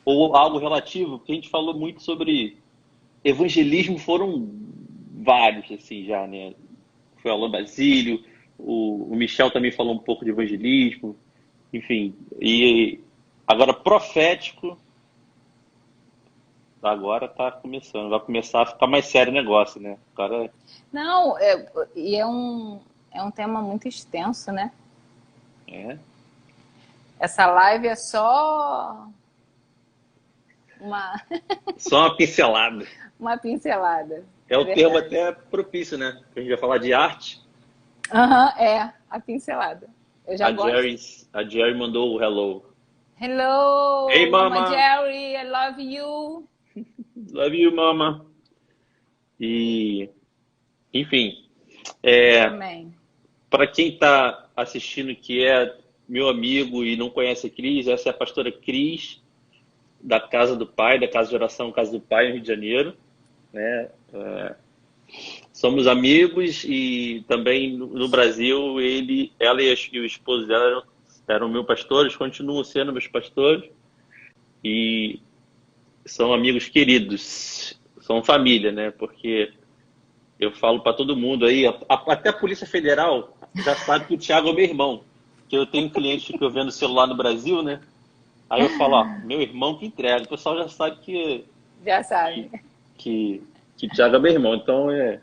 ou algo relativo, porque a gente falou muito sobre evangelismo, foram vários, assim, já, né? Foi o Alan Basílio, o Michel também falou um pouco de evangelismo, enfim. E agora, profético, agora tá começando, vai começar a ficar mais sério o negócio, né? Agora, Não, e é um tema muito extenso, né? é, Essa live é só uma, só uma pincelada. uma pincelada. É É o termo verdade. até propício, né? A gente vai falar de arte. Aham, é, a pincelada. Eu já gosto. A Jerry mandou o hello. Hey, Hello, Mama mama. Jerry, I love you. Love you, mama. E, enfim, é, Amém. para quem está assistindo que é meu amigo e não conhece a Cris, essa é a pastora Cris, da Casa do Pai, da Casa de Oração Casa do Pai, no Rio de Janeiro, né? Somos amigos e também no Brasil, ela e o esposo dela eram meus pastores, continuam sendo meus pastores e são amigos queridos, são família, né? Porque eu falo para todo mundo aí, até a Polícia Federal já sabe que o Thiago é meu irmão. Que eu tenho um cliente que eu vendo celular no Brasil, né? Aí eu falo, ó, meu irmão que entrega. O pessoal já sabe Já que, sabe. que, que o Thiago é meu irmão. Então é.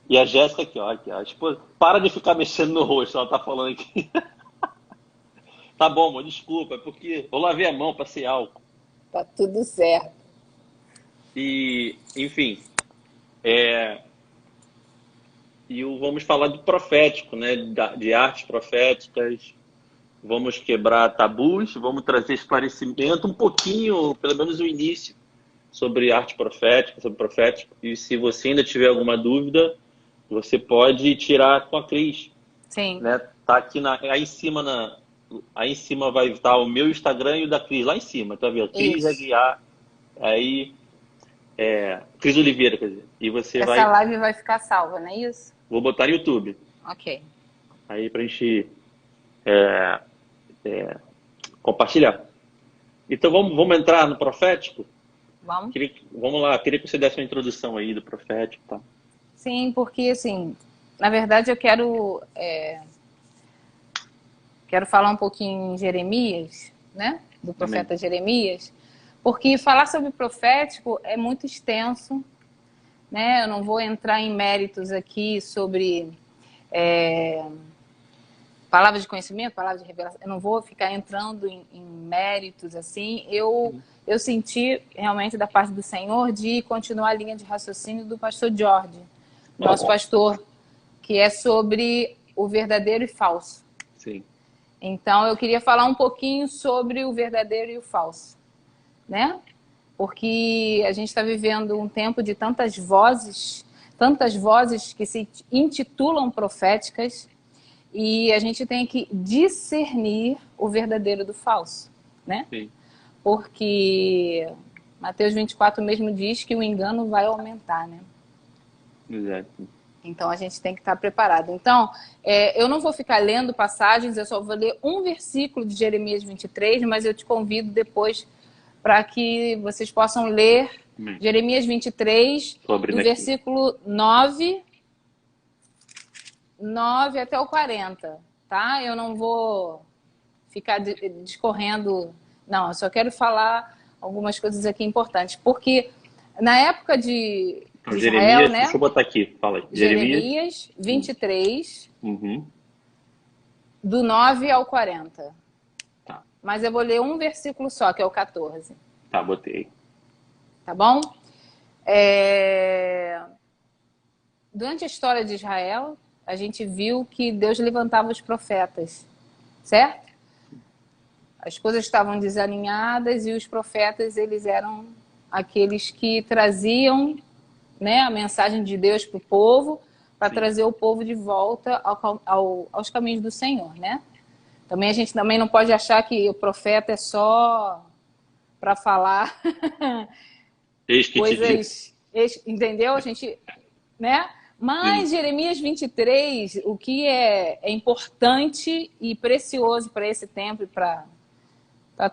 E a Jéssica aqui, ó, a esposa, para de ficar mexendo no rosto, ela tá falando aqui. Tá bom, amor, desculpa, é porque eu lavei a mão, passei álcool. Tá tudo certo. E, enfim, é, vamos falar do profético, né? De artes proféticas. Vamos quebrar tabus, vamos trazer esclarecimento, um pouquinho, pelo menos o início, sobre arte profética, sobre profético. E se você ainda tiver alguma dúvida, você pode tirar com a Cris, Sim, né? Tá aqui aí em cima vai estar o meu Instagram e o da Cris, lá em cima, tá vendo? Cris isso. Aguiar, aí Cris Oliveira, quer dizer. E você Essa vai, live vai ficar salva, não é isso? vou botar no YouTube, Ok. aí pra gente compartilhar. Então vamos entrar no profético? Vamos? Vamos lá, queria que você desse uma introdução aí do profético, tá? Sim, porque assim, na verdade eu quero falar um pouquinho em Jeremias, né? Do Amém. profeta Jeremias, porque falar sobre profético é muito extenso, né? Eu não vou entrar em méritos aqui sobre palavras de conhecimento, palavras de revelação. Eu não vou ficar entrando em méritos assim. Eu senti realmente da parte do Senhor de continuar a linha de raciocínio do pastor Jorge, nosso Ó, pastor, que é sobre o verdadeiro e falso. sim, Então eu queria falar um pouquinho sobre o verdadeiro e o falso, né? Porque a gente está vivendo um tempo de tantas vozes que se intitulam proféticas, e a gente tem que discernir o verdadeiro do falso, né? sim, Porque Mateus 24 mesmo diz que o engano vai aumentar, né? exato. Então a gente tem que estar preparado. Então, eu não vou ficar lendo passagens, eu só vou ler um versículo de Jeremias 23, mas eu te convido depois para que vocês possam ler Amém. Jeremias 23, Tô abrindo do aqui. versículo 9 até o 40, tá? Eu não vou ficar discorrendo, não, eu só quero falar algumas coisas aqui importantes, porque na época Então, de Israel, Jeremias, deixa né? eu botar aqui, fala aí. Jeremias. Jeremias Hum, 23, Uhum, do 9 ao 40. tá, Mas eu vou ler um versículo só, que é o 14, tá, botei. tá bom? É... Durante a história de Israel, a gente viu que Deus levantava os profetas, certo? As coisas estavam desalinhadas e os profetas, eles eram aqueles que traziam, né, a mensagem de Deus para o povo, para Sim. trazer o povo de volta aos caminhos do Senhor, né? Também a gente também não pode achar que o profeta é só para falar Eis que te digo. coisas, entendeu? A gente, né? Sim, Mas Jeremias 23, o que é importante e precioso para esse tempo e para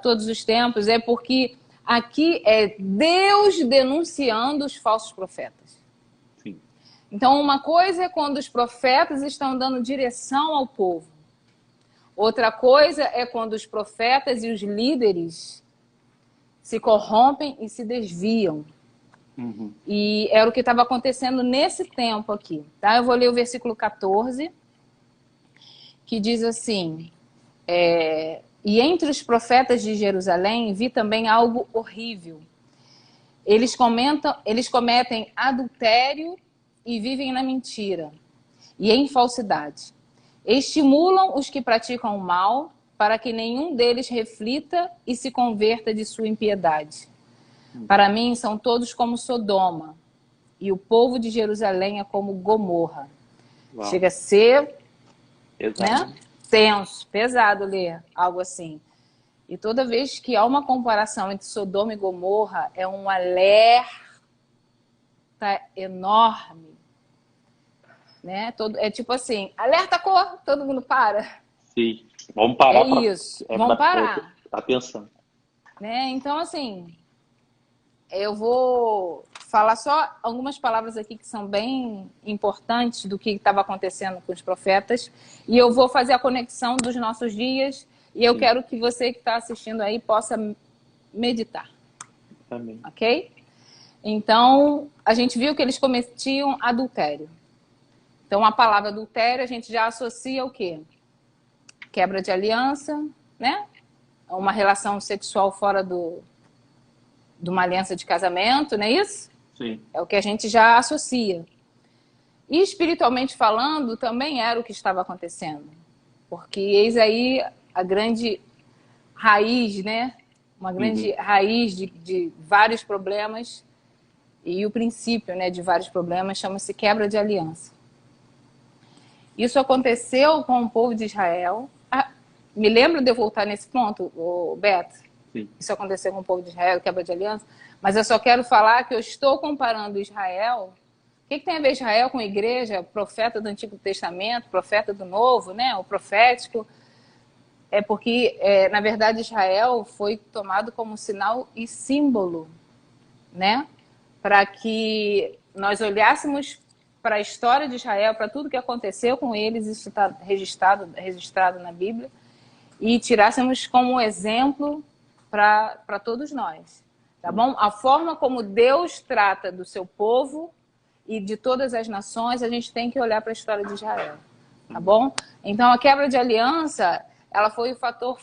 todos os tempos, é porque Aqui é Deus denunciando os falsos profetas. Sim. Então, uma coisa é quando os profetas estão dando direção ao povo. Outra coisa é quando os profetas e os líderes se corrompem e se desviam. Uhum. E era o que estava acontecendo nesse tempo aqui. Tá? Eu vou ler o versículo 14, que diz assim: e entre os profetas de Jerusalém vi também algo horrível. Eles cometem adultério e vivem na mentira e em falsidade. Estimulam os que praticam o mal para que nenhum deles reflita e se converta de sua impiedade. Para mim, são todos como Sodoma, e o povo de Jerusalém é como Gomorra. Uau. Chega a ser, Exato. né, tenso, pesado ler algo assim. E toda vez que há uma comparação entre Sodoma e Gomorra, é um alerta enorme. Né? É tipo assim, alerta cor, todo mundo para. Sim. Vamos parar É isso, vamos parar. Atenção. Né? Então, assim, eu vou falar só algumas palavras aqui que são bem importantes do que estava acontecendo com os profetas. E eu vou fazer a conexão dos nossos dias. E eu quero que você que está assistindo aí possa meditar. Amém. Ok? Então, a gente viu que eles cometiam adultério. Então, a palavra adultério, a gente já associa o quê? Quebra de aliança, né? Uma relação sexual fora de uma aliança de casamento, não é isso? Sim. É o que a gente já associa. E espiritualmente falando, também era o que estava acontecendo. Porque eis aí a grande raiz, né? Uma grande raiz de vários problemas. E o princípio, né, de vários problemas chama-se quebra de aliança. Isso aconteceu com o povo de Israel. Me lembra de eu voltar nesse ponto, Beto? Sim. Isso aconteceu com o povo de Israel, quebra de aliança. Mas eu só quero falar que eu estou comparando Israel. O que tem a ver Israel com a igreja? Profeta do Antigo Testamento, profeta do Novo, né? O profético. É porque, na verdade, Israel foi tomado como sinal e símbolo, né? Para que nós olhássemos para a história de Israel, para tudo que aconteceu com eles, isso está registrado na Bíblia, e tirássemos como exemplo para todos nós, tá bom? A forma como Deus trata do seu povo e de todas as nações, a gente tem que olhar para a história de Israel, tá bom? Então, a quebra de aliança, ela foi o fator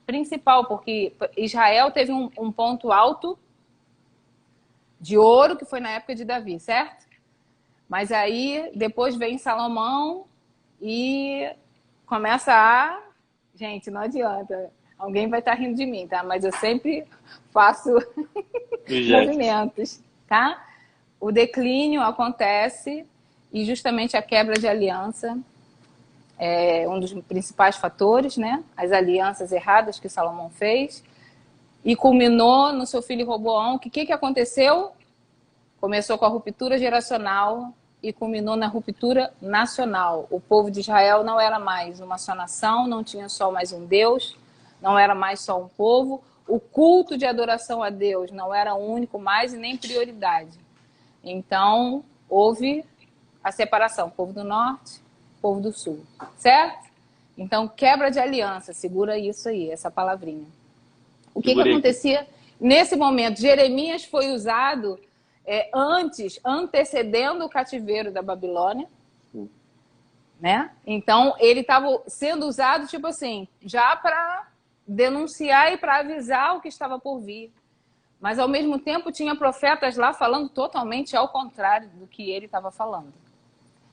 principal, porque Israel teve um ponto alto de ouro, que foi na época de Davi, certo? Mas aí, depois vem Salomão e começa a... Gente, não adianta. Alguém vai estar rindo de mim, tá? Mas eu sempre faço movimentos, tá? O declínio acontece e justamente a quebra de aliança é um dos principais fatores, né? As alianças erradas que Salomão fez. E culminou no seu filho Roboão. O que aconteceu? Começou com a ruptura geracional e culminou na ruptura nacional. O povo de Israel não era mais uma só nação, não tinha só mais um Deus, não era mais só um povo. O culto de adoração a Deus não era único mais e nem prioridade. Então, houve a separação, povo do norte, povo do sul, certo? Então, quebra de aliança, segura isso aí, essa palavrinha. O que acontecia nesse momento? Jeremias foi usado antecedendo o cativeiro da Babilônia, né? Então, ele estava sendo usado, tipo assim, já para denunciar e para avisar o que estava por vir. Mas, ao mesmo tempo, tinha profetas lá falando totalmente ao contrário do que ele estava falando.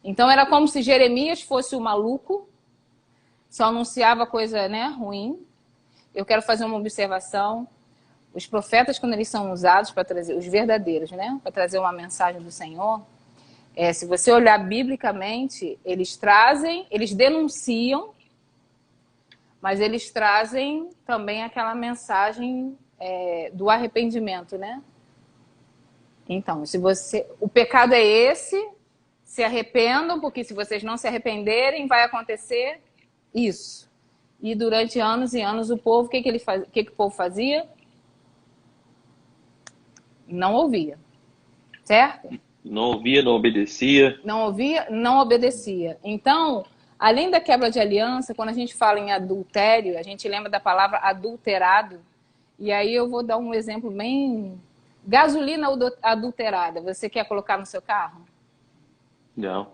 Então, era como se Jeremias fosse o maluco, só anunciava coisa, né, ruim. Eu quero fazer uma observação. Os profetas, quando eles são usados para trazer, os verdadeiros, né, para trazer uma mensagem do Senhor, se você olhar biblicamente, eles trazem, eles denunciam, mas eles trazem também aquela mensagem do arrependimento, né? Então, o pecado é esse, se arrependam, porque se vocês não se arrependerem, vai acontecer isso. E durante anos e anos o povo, o que o povo fazia? Não ouvia, certo? Não ouvia, não obedecia. Não ouvia, não obedecia. Então, além da quebra de aliança, quando a gente fala em adultério, a gente lembra da palavra adulterado. E aí eu vou dar um exemplo bem... Gasolina adulterada. Você quer colocar no seu carro? Não.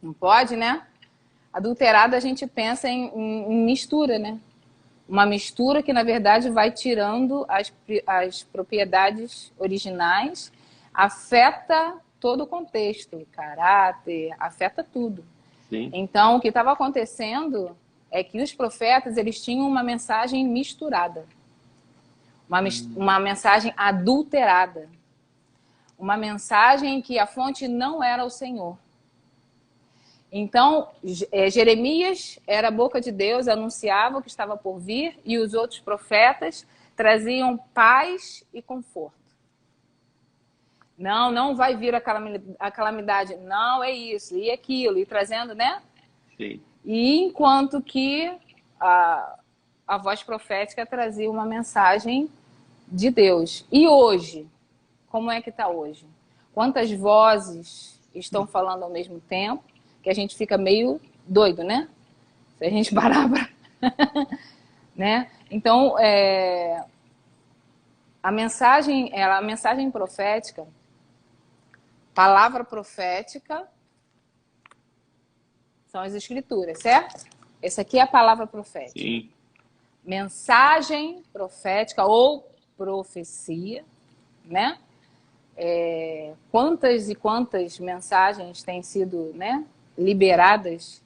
Não pode, né? Adulterada a gente pensa em mistura, né? Uma mistura que, na verdade, vai tirando as propriedades originais, afeta todo o contexto, caráter, afeta tudo. Sim. Então, o que estava acontecendo é que os profetas, eles tinham uma mensagem misturada. Uma mensagem adulterada. Uma mensagem em que a fonte não era o Senhor. Então, Jeremias era a boca de Deus, anunciava o que estava por vir, e os outros profetas traziam paz e conforto. Não, não vai vir a calamidade, não é isso, e aquilo, e trazendo, né? Sim. E enquanto que a voz profética trazia uma mensagem de Deus. E hoje? Como é que está hoje? Quantas vozes estão falando ao mesmo tempo? Que a gente fica meio doido, né? Se a gente parar pra... né? Então, a mensagem profética, palavra profética, são as escrituras, certo? Essa aqui é a palavra profética. Sim. Mensagem profética ou profecia, né? Quantas e quantas mensagens têm sido, né, liberadas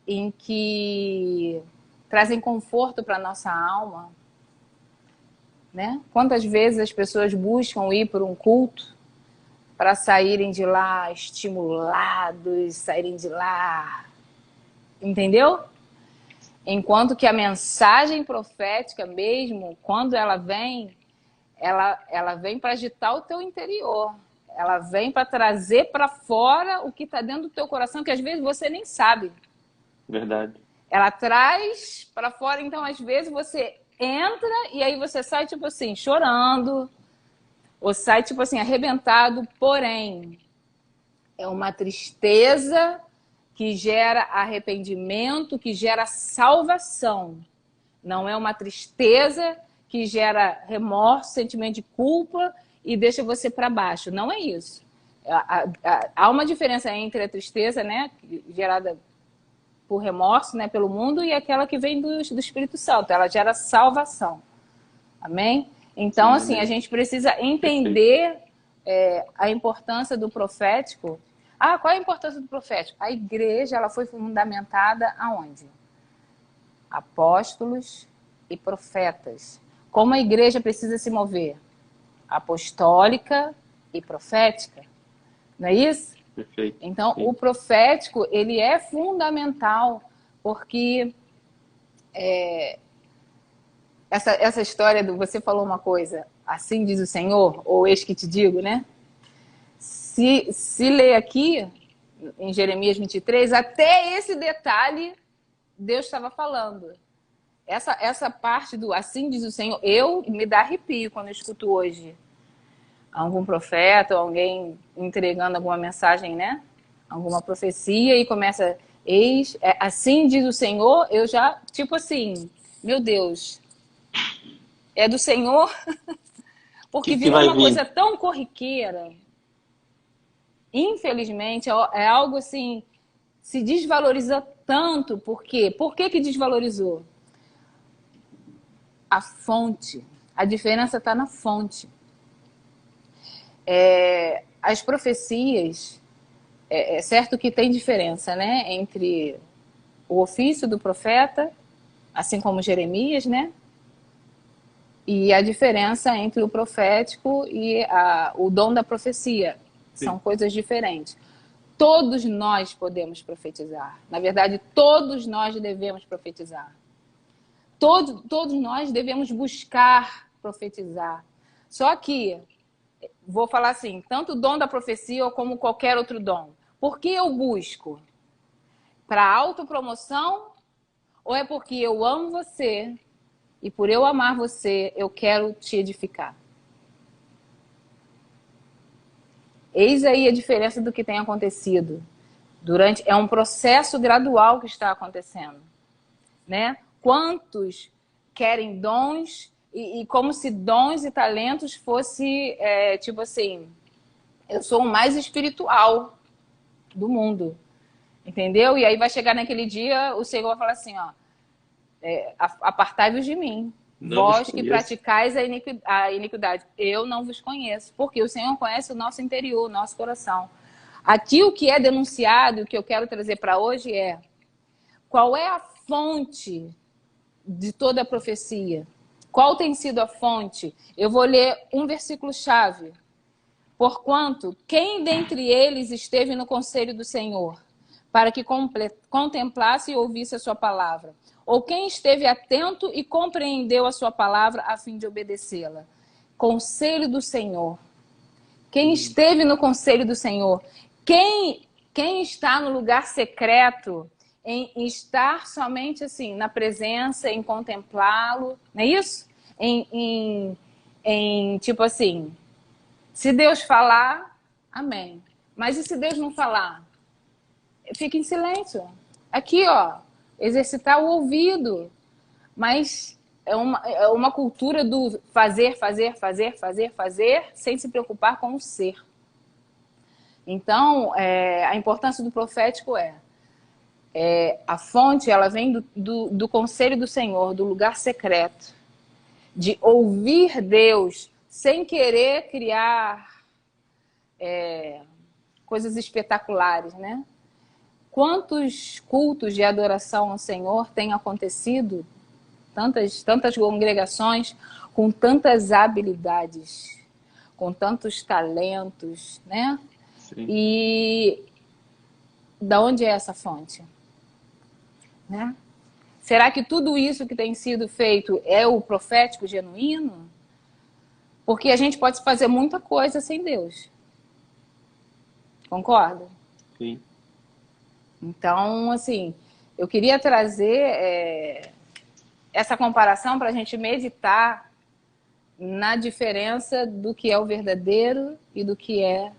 em que trazem conforto para a nossa alma, né? Quantas vezes as pessoas buscam ir por um culto para saírem de lá estimulados, saírem de lá, entendeu? Enquanto que a mensagem profética mesmo, quando ela vem para agitar o teu interior. Ela vem para trazer para fora o que está dentro do teu coração, que às vezes você nem sabe. Verdade. Ela traz para fora, então às vezes você entra e aí você sai tipo assim, chorando, ou sai tipo assim, arrebentado, porém é uma tristeza que gera arrependimento, que gera salvação. Não é uma tristeza que gera remorso, sentimento de culpa e deixa você para baixo. Não é isso. Há uma diferença entre a tristeza, né, gerada por remorso, né, pelo mundo, e aquela que vem do Espírito Santo. Ela gera salvação. Amém? Então, Sim, assim, amém. a gente precisa entender a importância do profético. Qual é a importância do profético? A igreja, ela foi fundamentada aonde? Apóstolos e profetas. Como a igreja precisa se mover? Apostólica e profética. Não é isso? Perfeito. Então, Sim. o profético, ele é fundamental, porque essa história do você falou uma coisa, assim diz o Senhor, ou eis que te digo, né? Se ler aqui, em Jeremias 23, até esse detalhe Deus estava falando. Essa parte do assim diz o Senhor, me dá arrepio quando eu escuto hoje algum profeta ou alguém entregando alguma mensagem, né? Alguma profecia e começa, assim diz o Senhor, eu já, tipo assim, meu Deus, é do Senhor? Porque Que virou vai uma coisa vir? tão corriqueira. Infelizmente, é algo assim, se desvaloriza tanto. Por quê? Por que desvalorizou? A fonte. A diferença está na fonte. As profecias, é certo que tem diferença, né? Entre o ofício do profeta, assim como Jeremias, né? E a diferença entre o profético e o dom da profecia. São Sim. coisas diferentes. Todos nós podemos profetizar. Na verdade, todos nós devemos profetizar. Todos nós devemos buscar profetizar. Só que, vou falar assim, tanto o dom da profecia como qualquer outro dom. Por que eu busco? Para autopromoção? Ou é porque eu amo você e por eu amar você, eu quero te edificar? Eis aí a diferença do que tem acontecido. É um processo gradual que está acontecendo, né? Quantos querem dons e como se dons e talentos fosse, tipo assim, eu sou o mais espiritual do mundo, entendeu? E aí vai chegar naquele dia, o Senhor vai falar assim, ó, apartai-vos de mim, Não vós vos que conheço. praticais a iniquidade. Eu não vos conheço, porque o Senhor conhece o nosso interior, o nosso coração. Aqui o que é denunciado, o que eu quero trazer para hoje é qual é a fonte de toda a profecia? Qual tem sido a fonte? Eu vou ler um versículo-chave. Porquanto, quem dentre eles esteve no conselho do Senhor, para que contemplasse e ouvisse a sua palavra? Ou quem esteve atento e compreendeu a sua palavra a fim de obedecê-la? Conselho do Senhor. Quem esteve no conselho do Senhor? Quem está no lugar secreto, em estar somente assim, na presença, em contemplá-lo, não é isso? Tipo assim, se Deus falar, amém. Mas e se Deus não falar? Fica em silêncio. Aqui, ó, exercitar o ouvido. Mas é uma cultura do fazer, sem se preocupar com o ser. Então, a importância do profético a fonte, ela vem do conselho do Senhor, do lugar secreto, de ouvir Deus sem querer criar coisas espetaculares, né? Quantos cultos de adoração ao Senhor têm acontecido, tantas congregações com tantas habilidades, com tantos talentos, né? Sim. E da onde é essa fonte? Né? Será que tudo isso que tem sido feito é o profético genuíno? Porque a gente pode fazer muita coisa sem Deus. Concorda? Sim. Então, assim, eu queria trazer essa comparação para a gente meditar na diferença do que é o verdadeiro e do que é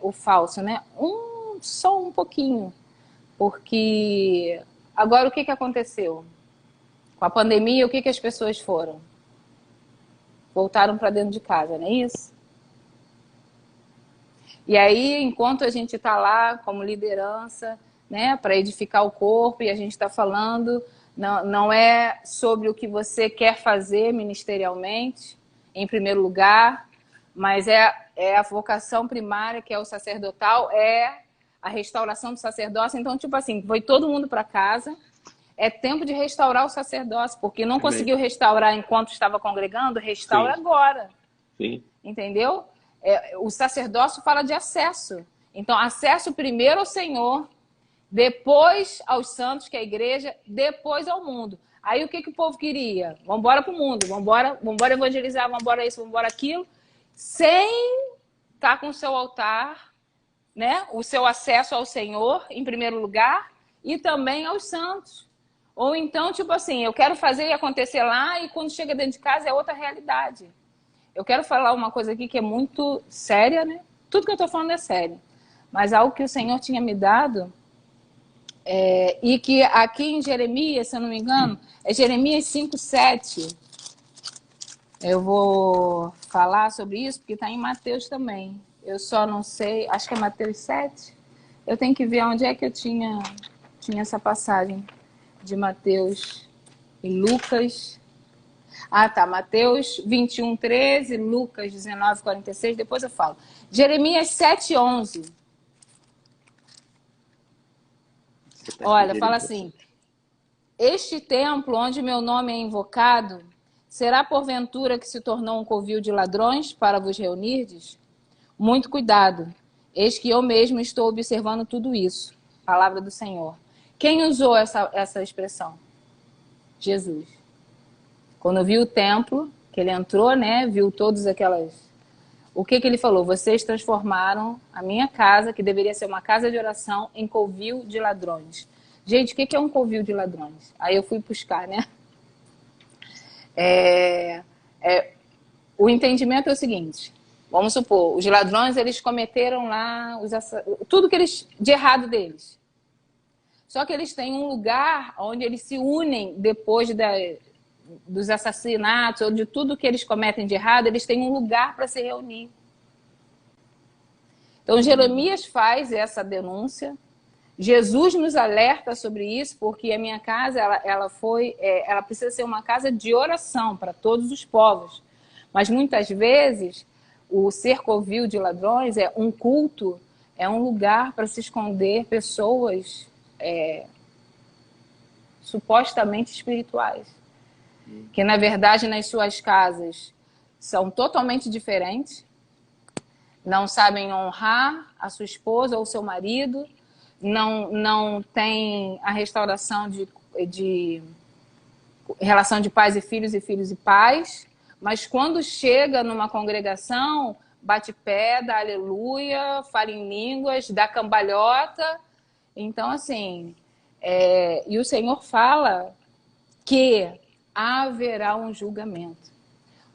o falso, né? Só um pouquinho. Porque agora o que aconteceu? Com a pandemia, o que as pessoas foram? Voltaram para dentro de casa, não é isso? E aí, enquanto a gente está lá como liderança, né, para edificar o corpo, e a gente está falando, não é sobre o que você quer fazer ministerialmente, em primeiro lugar, mas é a vocação primária, que é o sacerdotal, é a restauração do sacerdócio. Então, tipo assim, foi todo mundo para casa, é tempo de restaurar o sacerdócio, porque não conseguiu restaurar enquanto estava congregando, restaura Sim. agora. Sim. Entendeu? O sacerdócio fala de acesso. Então, acesso primeiro ao Senhor, depois aos santos, que é a igreja, depois ao mundo. Aí o que o povo queria? Vamos embora para o mundo, vamos embora evangelizar, vamos embora isso, vamos embora aquilo, sem estar com o seu altar, né? O seu acesso ao Senhor, em primeiro lugar, e também aos santos. Ou então, tipo assim, eu quero fazer e acontecer lá, e quando chega dentro de casa é outra realidade. Eu quero falar uma coisa aqui que é muito séria, né? Tudo que eu estou falando é sério. Mas algo que o Senhor tinha me dado, e que aqui em Jeremias, se eu não me engano, é Jeremias 5:7. Eu vou falar sobre isso, porque está em Mateus também. Eu só não sei, acho que é Mateus 7. Eu tenho que ver onde é que eu tinha essa passagem de Mateus e Lucas. Ah, tá. Mateus 21:13, Lucas 19:46, depois eu falo. Jeremias 7:11. Olha, fala assim: este templo onde meu nome é invocado, será porventura que se tornou um covil de ladrões para vos reunirdes? Muito cuidado, eis que eu mesmo estou observando tudo isso. Palavra do Senhor. Quem usou essa expressão? Jesus. Quando viu o templo, que ele entrou, né, viu todas aquelas... O que ele falou? Vocês transformaram a minha casa, que deveria ser uma casa de oração, em covil de ladrões. Gente, o que é um covil de ladrões? Aí eu fui buscar, né? O entendimento é o seguinte: Vamos supor, os ladrões, eles cometeram lá tudo que eles de errado deles. Só que eles têm um lugar onde eles se unem depois dos assassinatos ou de tudo que eles cometem de errado, eles têm um lugar para se reunir. Então, Jeremias faz essa denúncia. Jesus nos alerta sobre isso, porque a minha casa, ela precisa ser uma casa de oração para todos os povos. Mas muitas vezes, o ser covil de ladrões é um culto, é um lugar para se esconder pessoas supostamente espirituais. Que, na verdade, nas suas casas são totalmente diferentes, não sabem honrar a sua esposa ou seu marido, não tem a restauração de relação de pais e filhos e pais, mas quando chega numa congregação, bate pé, dá aleluia, fala em línguas, dá cambalhota. Então, assim, e o Senhor fala que haverá um julgamento.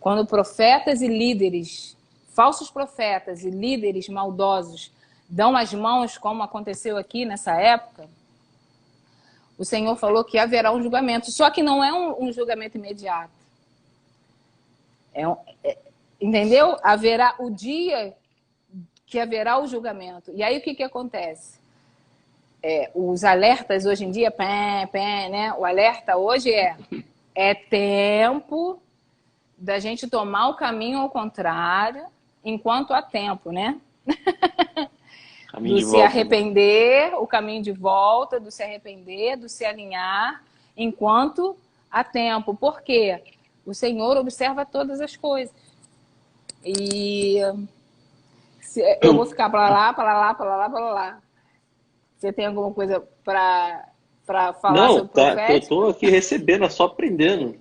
Quando profetas e líderes, falsos profetas e líderes maldosos dão as mãos, como aconteceu aqui nessa época, o Senhor falou que haverá um julgamento. Só que não é um julgamento imediato. Entendeu? Haverá o dia que haverá o julgamento. E aí o que acontece? Os alertas hoje em dia, né? O alerta hoje é tempo da gente tomar o caminho ao contrário, enquanto há tempo, né? Do se arrepender, o caminho de volta, do se arrepender, do se alinhar, enquanto há tempo. Por quê? O Senhor observa todas as coisas. E eu vou ficar para lá. Você tem alguma coisa para falar sobre o profético? Eu estou aqui recebendo, só aprendendo.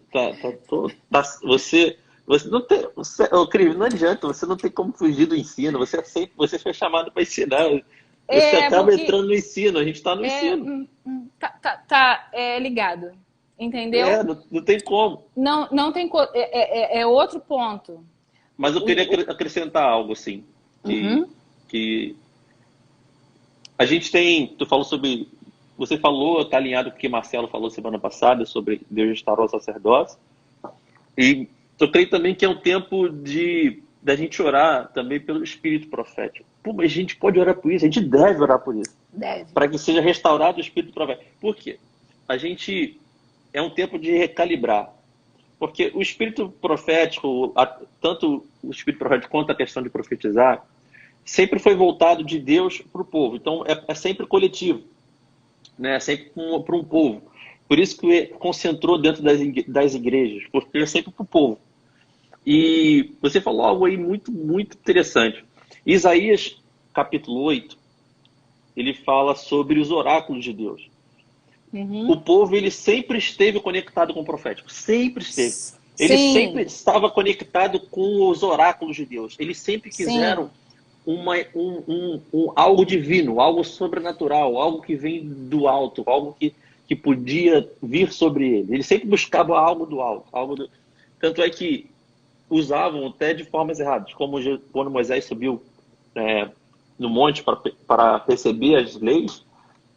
Você não tem, Cris, não adianta, você não tem como fugir do ensino. Você foi chamado para ensinar. Você acaba entrando no ensino, a gente está no ensino. Tá ligado, entendeu? Não tem como. Não tem como. É outro ponto. Mas eu queria acrescentar algo assim, que a gente tem. Você falou, está alinhado com o que Marcelo falou semana passada sobre Deus restaurar o sacerdócio. E eu creio também que é um tempo da gente orar também pelo espírito profético. Pô, mas a gente pode orar por isso, a gente deve orar por isso. Deve. Para que seja restaurado o espírito profético. Por quê? É um tempo de recalibrar. Porque o espírito profético, tanto o espírito profético quanto a questão de profetizar, sempre foi voltado de Deus para o povo. Então, é sempre coletivo. Né? Sempre para um povo. Por isso que concentrou dentro das igrejas, porque é sempre para o povo. E você falou algo aí muito, muito interessante. Isaías, capítulo 8, ele fala sobre os oráculos de Deus. O povo, ele sempre esteve conectado com o profético. Sempre esteve. Ele sempre estava conectado com os oráculos de Deus. Eles sempre quiseram algo divino, algo sobrenatural, algo que vem do alto, algo que podia vir sobre ele. Ele sempre buscava algo do alto. Tanto é que usavam até de formas erradas, como quando Moisés subiu no monte para receber as leis,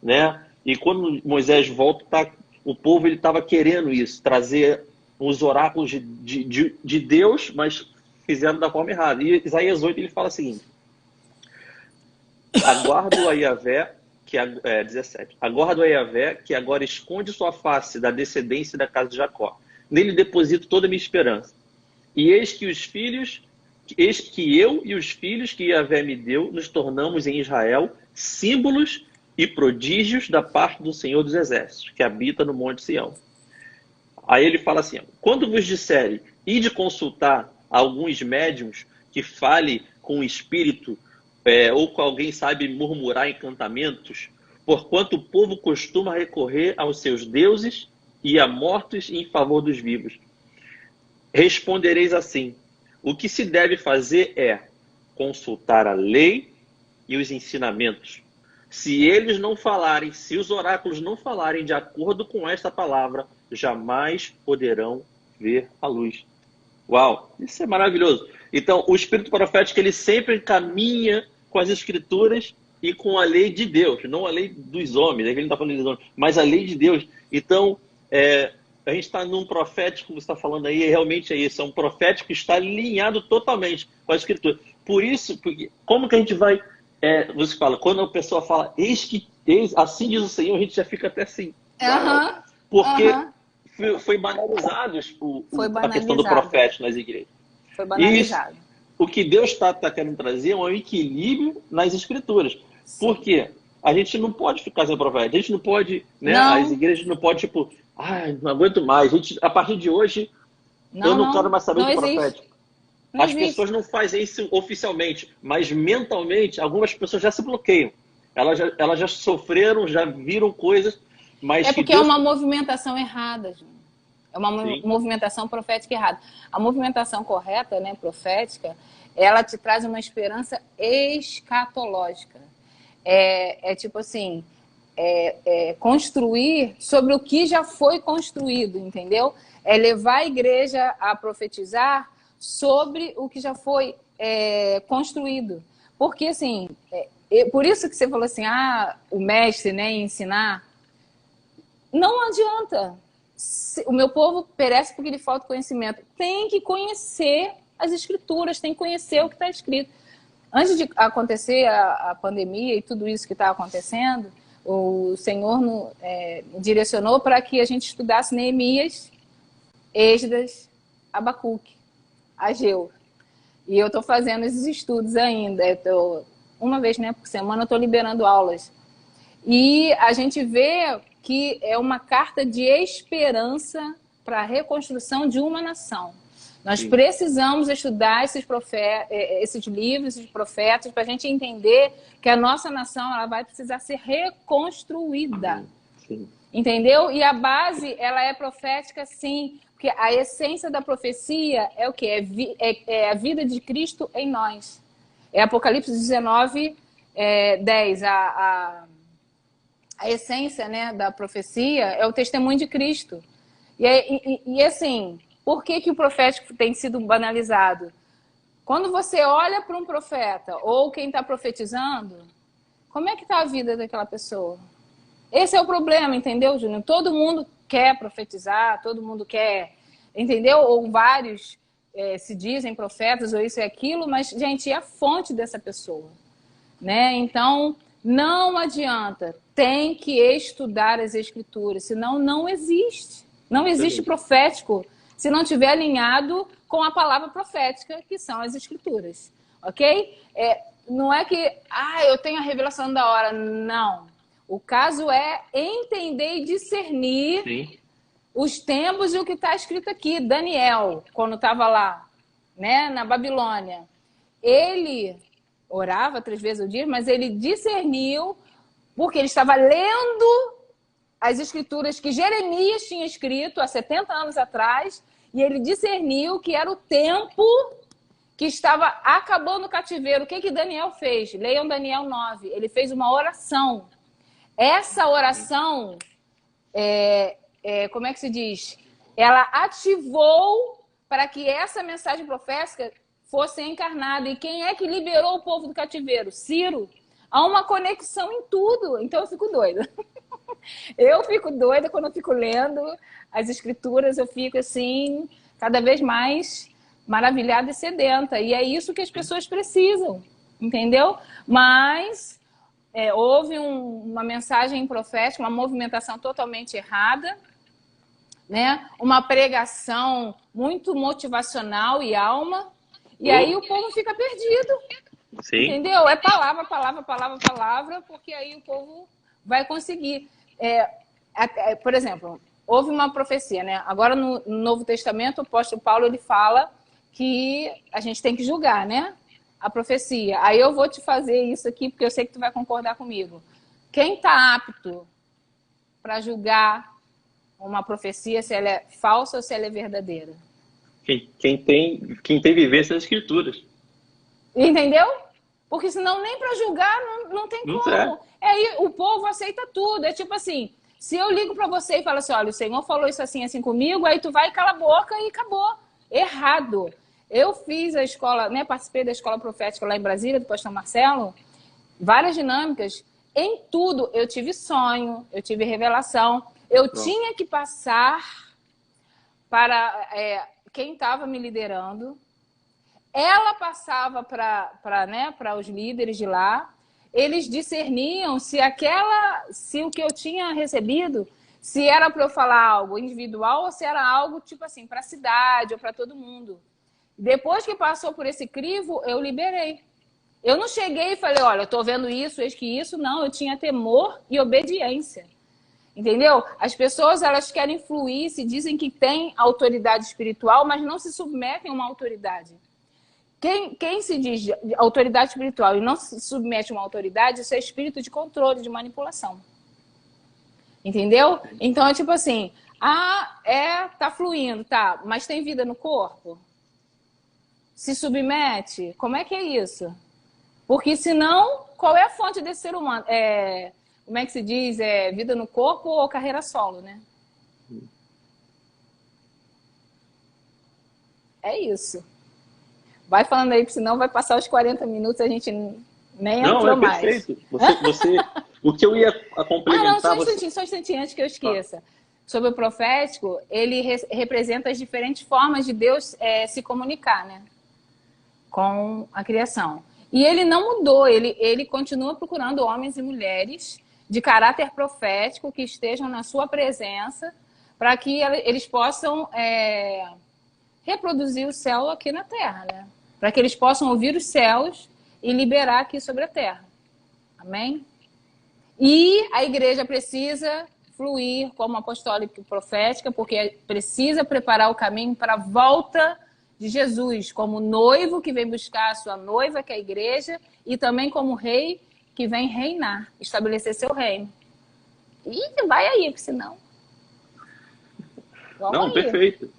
né? E quando Moisés volta, o povo estava querendo isso, trazer os oráculos de Deus, mas fizeram da forma errada. E Isaías 8 ele fala o seguinte: aguardo a Yahvé, 17. Aguardo a Yahvé, que agora esconde sua face da descendência da casa de Jacó. Nele deposito toda a minha esperança. E eis que eu e os filhos que Yahvé me deu, nos tornamos em Israel símbolos e prodígios da parte do Senhor dos Exércitos, que habita no Monte Sião. Aí ele fala assim: quando vos disserem, ide consultar alguns médiuns que fale com o espírito, ou com alguém sabe murmurar encantamentos, porquanto o povo costuma recorrer aos seus deuses e a mortos em favor dos vivos. Respondereis assim: o que se deve fazer é consultar a lei e os ensinamentos. Se eles não falarem, se os oráculos não falarem de acordo com esta palavra, jamais poderão ver a luz. Uau, isso é maravilhoso. Então, o espírito profético, ele sempre caminha com as escrituras e com a lei de Deus, não a lei dos homens, ele não está falando dos homens, mas a lei de Deus. Então, a gente está num profético, você está falando aí, realmente é isso, é um profético que está alinhado totalmente com a escritura. Por isso, como que a gente vai, você fala, quando a pessoa fala, assim diz o Senhor, a gente já fica até assim. Aham, Porque aham. foi banalizado Foi a questão do banalizado. profético nas igrejas. Foi E banalizado. o que Deus está querendo trazer é um equilíbrio nas escrituras. Por Sim. quê? A gente não pode ficar sem profeta. A gente não pode, né? As Não, igrejas não podem, tipo, não aguento mais. A partir de hoje, eu não, não quero não. mais saber Não de existe. profético. Não As existe. pessoas não fazem isso oficialmente, mas mentalmente, algumas pessoas já se bloqueiam. Elas já sofreram, já viram coisas, mas É que porque é Deus... uma movimentação errada, Júnior. É uma Sim, movimentação profética errada. A movimentação correta, né, profética, ela te traz uma esperança escatológica. É tipo assim, construir sobre o que já foi construído, entendeu? É levar a igreja a profetizar sobre o que já foi construído. Porque, assim, por isso que você falou assim, o mestre, né, ensinar, não adianta. O meu povo perece porque lhe falta conhecimento. Tem que conhecer as escrituras, tem que conhecer o que está escrito. Antes de acontecer a pandemia e tudo isso que está acontecendo, o Senhor direcionou para que a gente estudasse Neemias, Esdras, Abacuque, Ageu. E eu estou fazendo esses estudos ainda. Uma vez, né, por semana eu estou liberando aulas. E a gente vê que é uma carta de esperança para a reconstrução de uma nação. Nós sim, precisamos estudar esses livros, esses profetas, para a gente entender que a nossa nação ela vai precisar ser reconstruída. sim. Entendeu? E a base, ela é profética, sim, porque a essência da profecia é o quê? É a vida de Cristo em nós. É Apocalipse 19, 10. A essência, né, da profecia é o testemunho de Cristo. E assim, por que o profético tem sido banalizado? Quando você olha para um profeta ou quem está profetizando, como é que está a vida daquela pessoa? Esse é o problema, entendeu, Júnior? Todo mundo quer profetizar, todo mundo quer, entendeu? Ou vários se dizem profetas, ou isso e aquilo, mas, gente, é a fonte dessa pessoa, né? Então, não adianta, tem que estudar as escrituras, senão não existe. Não existe profético se não estiver alinhado com a palavra profética, que são as escrituras, ok? Não é que, eu tenho a revelação da hora, não. O caso é entender e discernir Sim. os tempos e o que está escrito aqui. Daniel, quando estava lá, né, na Babilônia, ele orava 3 vezes ao dia, mas ele discerniu, porque ele estava lendo as escrituras que Jeremias tinha escrito há 70 anos atrás, e ele discerniu que era o tempo que estava acabando o cativeiro. O que Daniel fez? Leiam Daniel 9. Ele fez uma oração. Essa oração, como é que se diz? Ela ativou para que essa mensagem profética fosse encarnada. E quem é que liberou o povo do cativeiro? Ciro. Há uma conexão em tudo. Então eu fico doida. Eu fico doida quando eu fico lendo as escrituras. Eu fico assim, cada vez mais maravilhada e sedenta. E é isso que as pessoas precisam, entendeu? Mas... houve uma mensagem profética, uma movimentação totalmente errada, né? Uma pregação muito motivacional e alma, e aí o povo fica perdido, Sim. entendeu? É palavra, palavra, palavra, palavra, porque aí o povo vai conseguir. Por exemplo, houve uma profecia, né? Agora no Novo Testamento, o apóstolo Paulo ele fala que a gente tem que julgar, né? A profecia. Aí eu vou te fazer isso aqui, porque eu sei que tu vai concordar comigo. Quem está apto para julgar uma profecia, se ela é falsa ou se ela é verdadeira? Quem tem vivência nas escrituras. Entendeu? Porque senão nem para julgar não tem Não como. é. Aí o povo aceita tudo. É tipo assim, se eu ligo para você e falo assim, olha, o Senhor falou isso assim, assim comigo, aí tu vai e cala a boca e acabou. errado. Eu fiz a escola, né, participei da escola profética lá em Brasília, do pastor Marcelo, várias dinâmicas. Em tudo, eu tive sonho, eu tive revelação. Eu tinha que passar para quem estava me liderando. Ela passava para os líderes de lá. Eles discerniam se o que eu tinha recebido, se era para eu falar algo individual ou se era algo tipo assim para a cidade ou para todo mundo. Depois que passou por esse crivo, eu liberei. Eu não cheguei e falei, olha, eu estou vendo isso, eis que isso. Não, eu tinha temor e obediência. Entendeu? As pessoas, elas querem fluir, se dizem que têm autoridade espiritual, mas não se submetem a uma autoridade. Quem se diz de autoridade espiritual e não se submete a uma autoridade, isso é espírito de controle, de manipulação. Entendeu? Então, é tipo assim, tá fluindo, tá, mas tem vida no corpo? Se submete? Como é que é isso? Porque senão, qual é a fonte desse ser humano? Como é que se diz? Vida no corpo ou carreira solo, né? É isso. Vai falando aí, porque senão vai passar os 40 minutos, a gente nem entrou mais. Não, é perfeito. O que eu ia complementar... não, só um instantinho antes que eu esqueça. Sobre o profético, ele representa as diferentes formas de Deus se comunicar, né? Com a criação. E ele não mudou, ele continua procurando homens e mulheres de caráter profético que estejam na sua presença para que eles possam reproduzir o céu aqui na Terra, né? Para que eles possam ouvir os céus e liberar aqui sobre a Terra. Amém? E a igreja precisa fluir como apostólica e profética, porque precisa preparar o caminho para a volta de Jesus, como noivo que vem buscar a sua noiva, que é a igreja, e também como rei que vem reinar, estabelecer seu reino. E vai aí, porque senão... Não, perfeito.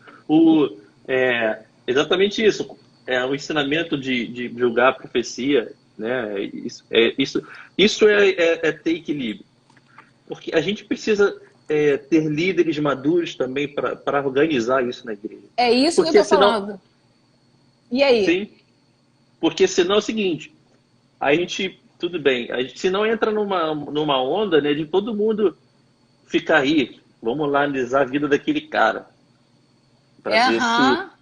Exatamente isso. O ensinamento de julgar a profecia, né? Isso é ter equilíbrio. Porque a gente precisa ter líderes maduros também para organizar isso na igreja. É isso que eu estou falando. E aí? Sim. Porque senão é o seguinte, a gente, tudo bem, a gente, senão entra numa onda, né, de todo mundo ficar aí. Vamos lá analisar a vida daquele cara. Pra ver se...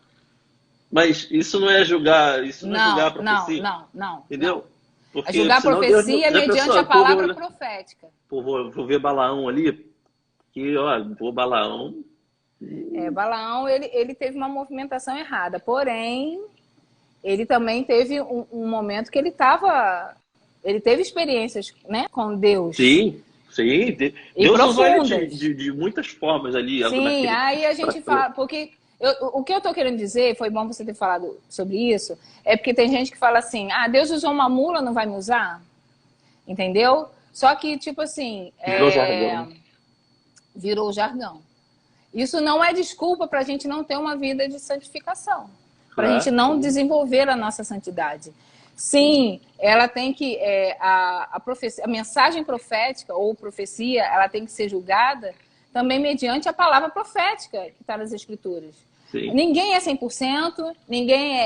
Mas isso não é julgar, isso não é julgar a profecia. Não. Entendeu? Porque julgar a profecia mediante a palavra profética. Vou ver Balaão ali, que, ó, vou Balaão... Balaão, ele teve uma movimentação errada, porém, ele também teve um momento que ele teve experiências, né, com Deus. Sim. Deus usou ele de muitas formas ali. Sim, aí a gente fala, porque o que eu tô querendo dizer, foi bom você ter falado sobre isso, é porque tem gente que fala assim, Deus usou uma mula, não vai me usar? Entendeu? Só que, tipo assim... Virou jargão. Isso não é desculpa para a gente não ter uma vida de santificação. Para a gente não desenvolver a nossa santidade. Sim, ela tem que... a mensagem profética ou profecia, ela tem que ser julgada também mediante a palavra profética que está nas Escrituras. Sim. Ninguém é 100%, ninguém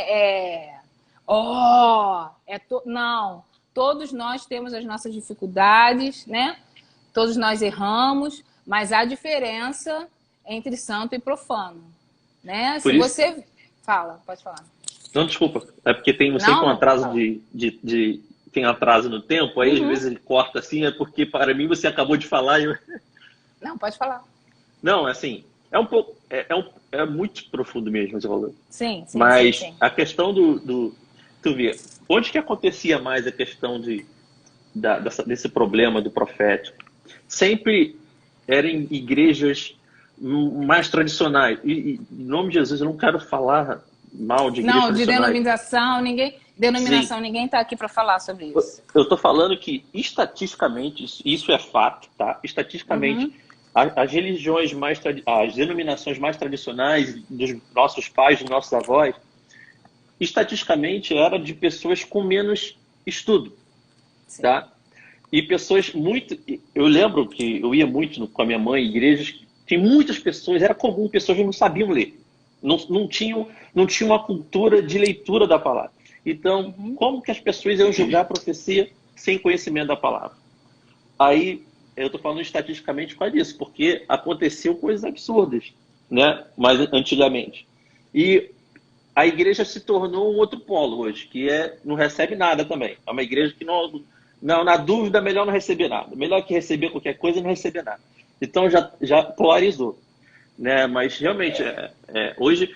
não. Todos nós temos as nossas dificuldades, né? Todos nós erramos, mas há diferença entre santo e profano, né? Se você... Fala, pode falar. Não, desculpa. É porque tem um atraso tem atraso no tempo, aí às vezes ele corta assim, é porque para mim você acabou de falar e... Não, pode falar. Não, assim, é um pouco... É muito profundo mesmo, você falou. Sim. Mas a questão tu vê, onde que acontecia mais a questão desse problema do profético? Sempre eram em igrejas mais tradicionais. E, em nome de Jesus, eu não quero falar mal de igrejas tradicionais. Denominação, ninguém está aqui para falar sobre isso. Eu estou falando que, estatisticamente, isso é fato, tá? Estatisticamente, as religiões as denominações mais tradicionais dos nossos pais, dos nossos avós, estatisticamente era de pessoas com menos estudo, tá? E pessoas muito... Eu lembro que eu ia muito com a minha mãe em igrejas, tem muitas pessoas, era comum, pessoas que não sabiam ler. não tinha uma cultura de leitura da palavra. Então, como que as pessoas iam julgar a profecia sem conhecimento da palavra? Aí, eu estou falando estatisticamente por causa disso, porque aconteceu coisas absurdas, né? Mas antigamente. E a igreja se tornou um outro polo hoje, que não recebe nada também. É uma igreja que não, na dúvida, melhor não receber nada. Melhor que receber qualquer coisa e não receber nada. Então já polarizou, né? Mas realmente, hoje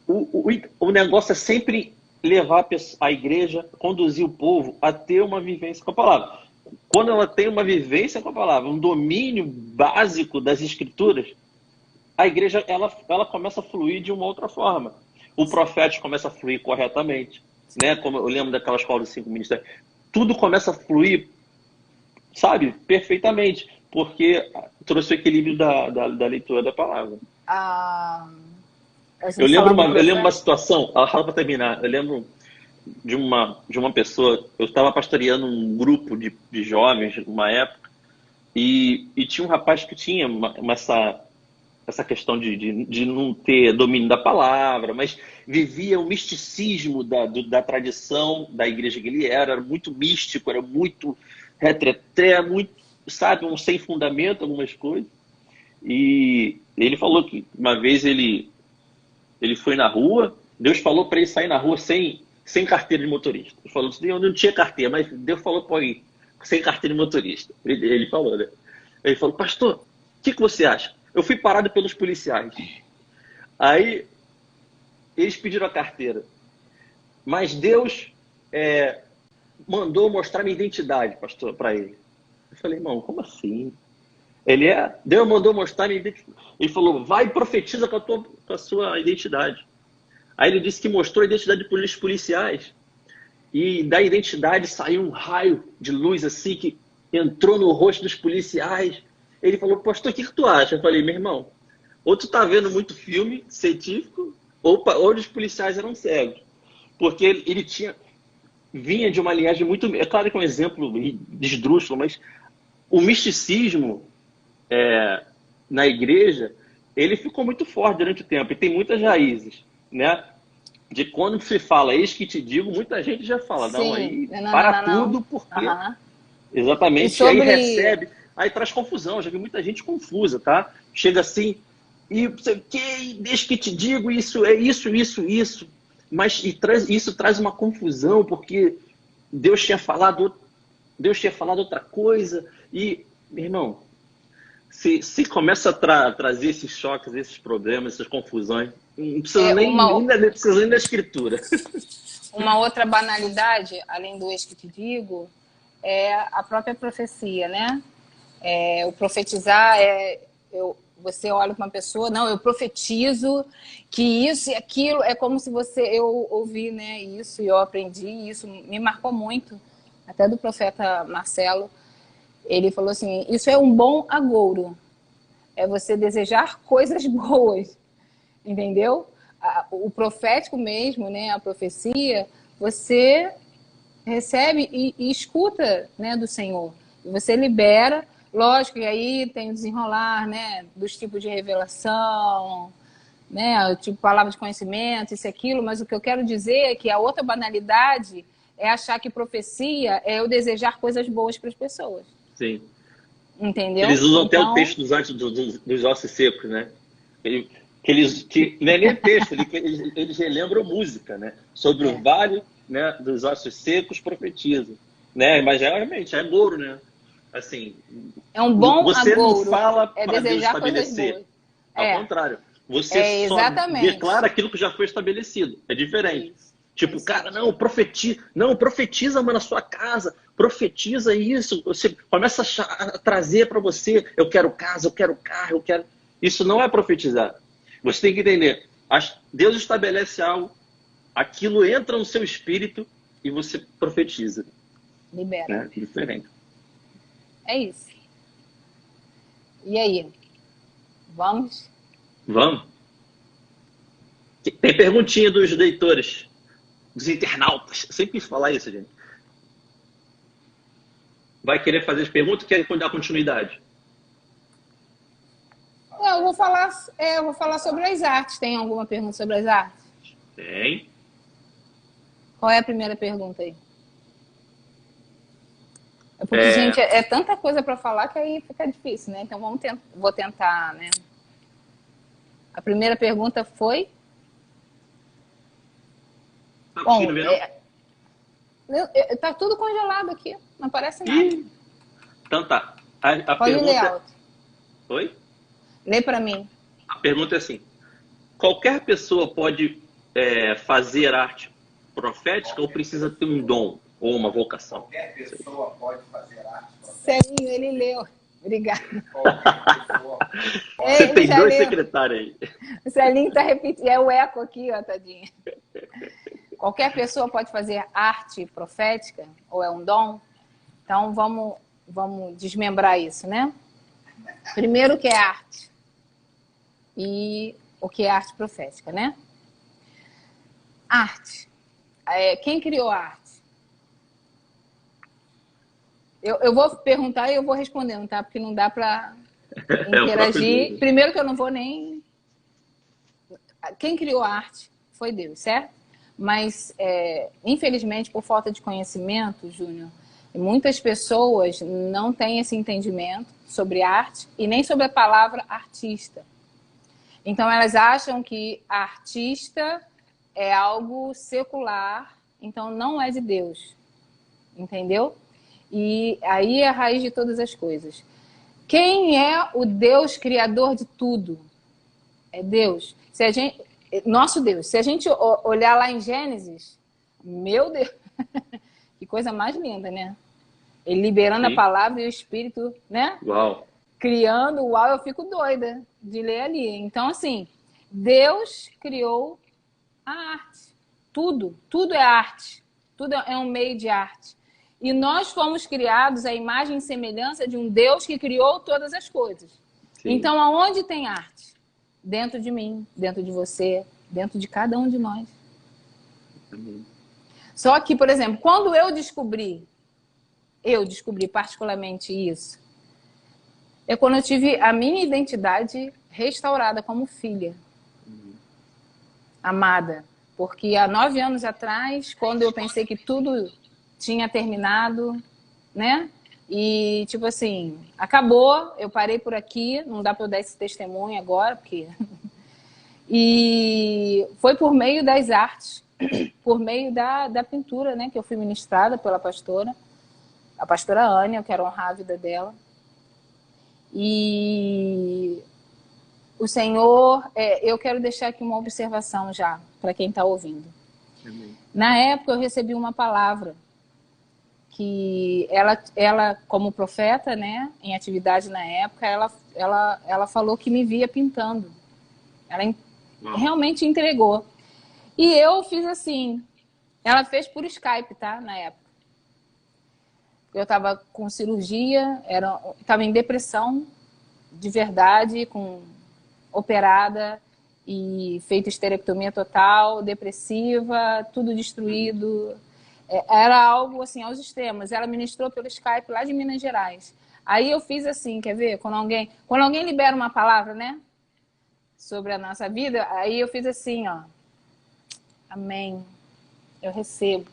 o negócio é sempre levar a igreja, conduzir o povo a ter uma vivência com a palavra. Quando ela tem uma vivência com a palavra, um domínio básico das escrituras, a igreja ela começa a fluir de uma outra forma. O profético começa a fluir corretamente, né? Como eu lembro daquela escola dos 5 ministérios. Tudo começa a fluir, sabe, perfeitamente, porque trouxe o equilíbrio da leitura da palavra. Eu lembro uma situação, para terminar, eu lembro de uma pessoa, eu estava pastoreando um grupo de jovens numa época, e tinha um rapaz que tinha essa questão de não ter domínio da palavra, mas vivia o misticismo da tradição da igreja que ele era muito místico, era muito retreté, muito, sabe, um sem fundamento, algumas coisas. E ele falou que uma vez ele foi na rua, Deus falou para ele sair na rua sem carteira de motorista. Ele falou assim, eu não tinha carteira, mas Deus falou para ele sem carteira de motorista. Ele falou, né? Ele falou, pastor, o que você acha? Eu fui parado pelos policiais. Aí, eles pediram a carteira. Mas Deus mandou mostrar minha identidade, pastor, para ele. Eu falei, irmão, como assim? Deus mandou mostrar minha identidade. Ele falou, vai e profetiza com a sua identidade. Aí ele disse que mostrou a identidade dos policiais. E da identidade saiu um raio de luz assim que entrou no rosto dos policiais. Ele falou, pastor, o que tu acha? Eu falei, meu irmão, ou tu tá vendo muito filme científico, ou os policiais eram cegos. Porque ele vinha de uma linhagem muito... É claro que é um exemplo esdrúxulo, mas o misticismo na igreja, ele ficou muito forte durante o tempo. E tem muitas raízes, né? De quando se fala, eis que te digo, muita gente já fala, Sim. Tudo, porque... Exatamente, aí recebe... Aí traz confusão, eu já vi muita gente confusa, tá? Chega assim, e você, deixa que te digo, isso é isso. Mas isso traz uma confusão, porque Deus tinha falado outra coisa. E, meu irmão, se começa a trazer esses choques, esses problemas, essas confusões, não precisa nem da escritura. Uma outra banalidade, além do eis que te digo, é a própria profecia, né? O profetizar você olha para uma pessoa, não, eu profetizo que isso e aquilo, é como se eu ouvi, né, isso e eu aprendi, isso me marcou muito, até do profeta Marcelo. Ele falou assim, isso é um bom agouro, é você desejar coisas boas, entendeu? O profético mesmo, né, a profecia, você recebe e escuta, né, do Senhor, e você libera. Lógico, e aí tem o desenrolar, né, dos tipos de revelação, né, tipo palavra de conhecimento, isso e aquilo, mas o que eu quero dizer é que a outra banalidade é achar que profecia é eu desejar coisas boas para as pessoas. Sim. Entendeu? Eles usam até o texto dos ossos secos, né? Que não é nem texto, eles relembram música, né? Sobre o vale, né, dos ossos secos profetiza, né? Mas realmente é agouro, né? Assim, é um bom você agouro, não fala é para Deus desejar coisas estabelecer. boas. Ao contrário, você só declara aquilo que já foi estabelecido. É diferente. Isso. Tipo, cara, profetiza, mano, na sua casa, profetiza isso. Você começa a trazer para você, eu quero casa, eu quero carro, eu quero... Isso não é profetizar. Você tem que entender, Deus estabelece algo, aquilo entra no seu espírito e você profetiza. Libera. Né? Diferente. É isso. E aí? Vamos? Vamos? Tem perguntinha dos leitores, dos internautas. Eu sempre quis falar isso, gente. Vai querer fazer as perguntas ou quer dar continuidade? Não, eu vou falar sobre as artes. Tem alguma pergunta sobre as artes? Tem. Qual é a primeira pergunta aí? É porque, gente, é tanta coisa para falar que aí fica difícil, né? Então vou tentar, né? A primeira pergunta foi... Tá conseguindo ver, não? Tá tudo congelado aqui, não aparece nada. Então tá. A Pode pergunta... ler alto. Oi? Lê para mim. A pergunta é assim: qualquer pessoa pode fazer arte profética ou precisa ter um dom ou uma vocação? Qualquer pessoa pode fazer arte profética. Celinho, ele leu. Obrigada. Qualquer pessoa Você tem já dois leu. secretários aí. O Celinho tá repetindo. É o eco aqui, ó, tadinha. Qualquer pessoa pode fazer arte profética ou é um dom? Então vamos desmembrar isso, né? Primeiro, o que é arte? E o que é arte profética, né? Arte. Quem criou a arte? Eu vou perguntar e eu vou respondendo, tá? Porque não dá para interagir. Primeiro que eu não vou nem... Quem criou a arte foi Deus, certo? Mas, infelizmente, por falta de conhecimento, Júnior, muitas pessoas não têm esse entendimento sobre arte e nem sobre a palavra artista. Então, elas acham que artista é algo secular, então não é de Deus. Entendeu? E aí é a raiz de todas as coisas. Quem é o Deus criador de tudo? É Deus. Nosso Deus. Se a gente olhar lá em Gênesis, meu Deus, que coisa mais linda, né? Ele liberando a palavra e o Espírito, né? Uau! Criando, uau, eu fico doida de ler ali. Então, assim, Deus criou a arte. Tudo é arte. Tudo é um meio de arte. E nós fomos criados à imagem e semelhança de um Deus que criou todas as coisas. Sim. Então, aonde tem arte? Dentro de mim, dentro de você, dentro de cada um de nós. Só que, por exemplo, quando eu descobri particularmente isso, é quando eu tive a minha identidade restaurada como filha. Amada. Porque há 9 anos atrás, quando eu pensei que tudo tinha terminado, né? E, tipo assim, acabou, eu parei por aqui, não dá para eu dar esse testemunho agora, porque... E foi por meio das artes, por meio da pintura, né? Que eu fui ministrada pela pastora, a pastora Ânia, eu quero honrar a vida dela. E o Senhor, eu quero deixar aqui uma observação já, para quem está ouvindo. Amém. Na época eu recebi uma palavra, que ela como profeta, né, em atividade na época, ela falou que me via pintando. Ela realmente entregou. E eu fiz assim, ela fez por Skype, tá, na época. Eu estava com cirurgia, estava em depressão, de verdade, operada e feita esterectomia total, depressiva, tudo destruído. Era algo assim aos extremos. Ela ministrou pelo Skype lá de Minas Gerais. Aí eu fiz assim, quer ver? Quando alguém libera uma palavra, né? Sobre a nossa vida, aí eu fiz assim, ó. Amém. Eu recebo.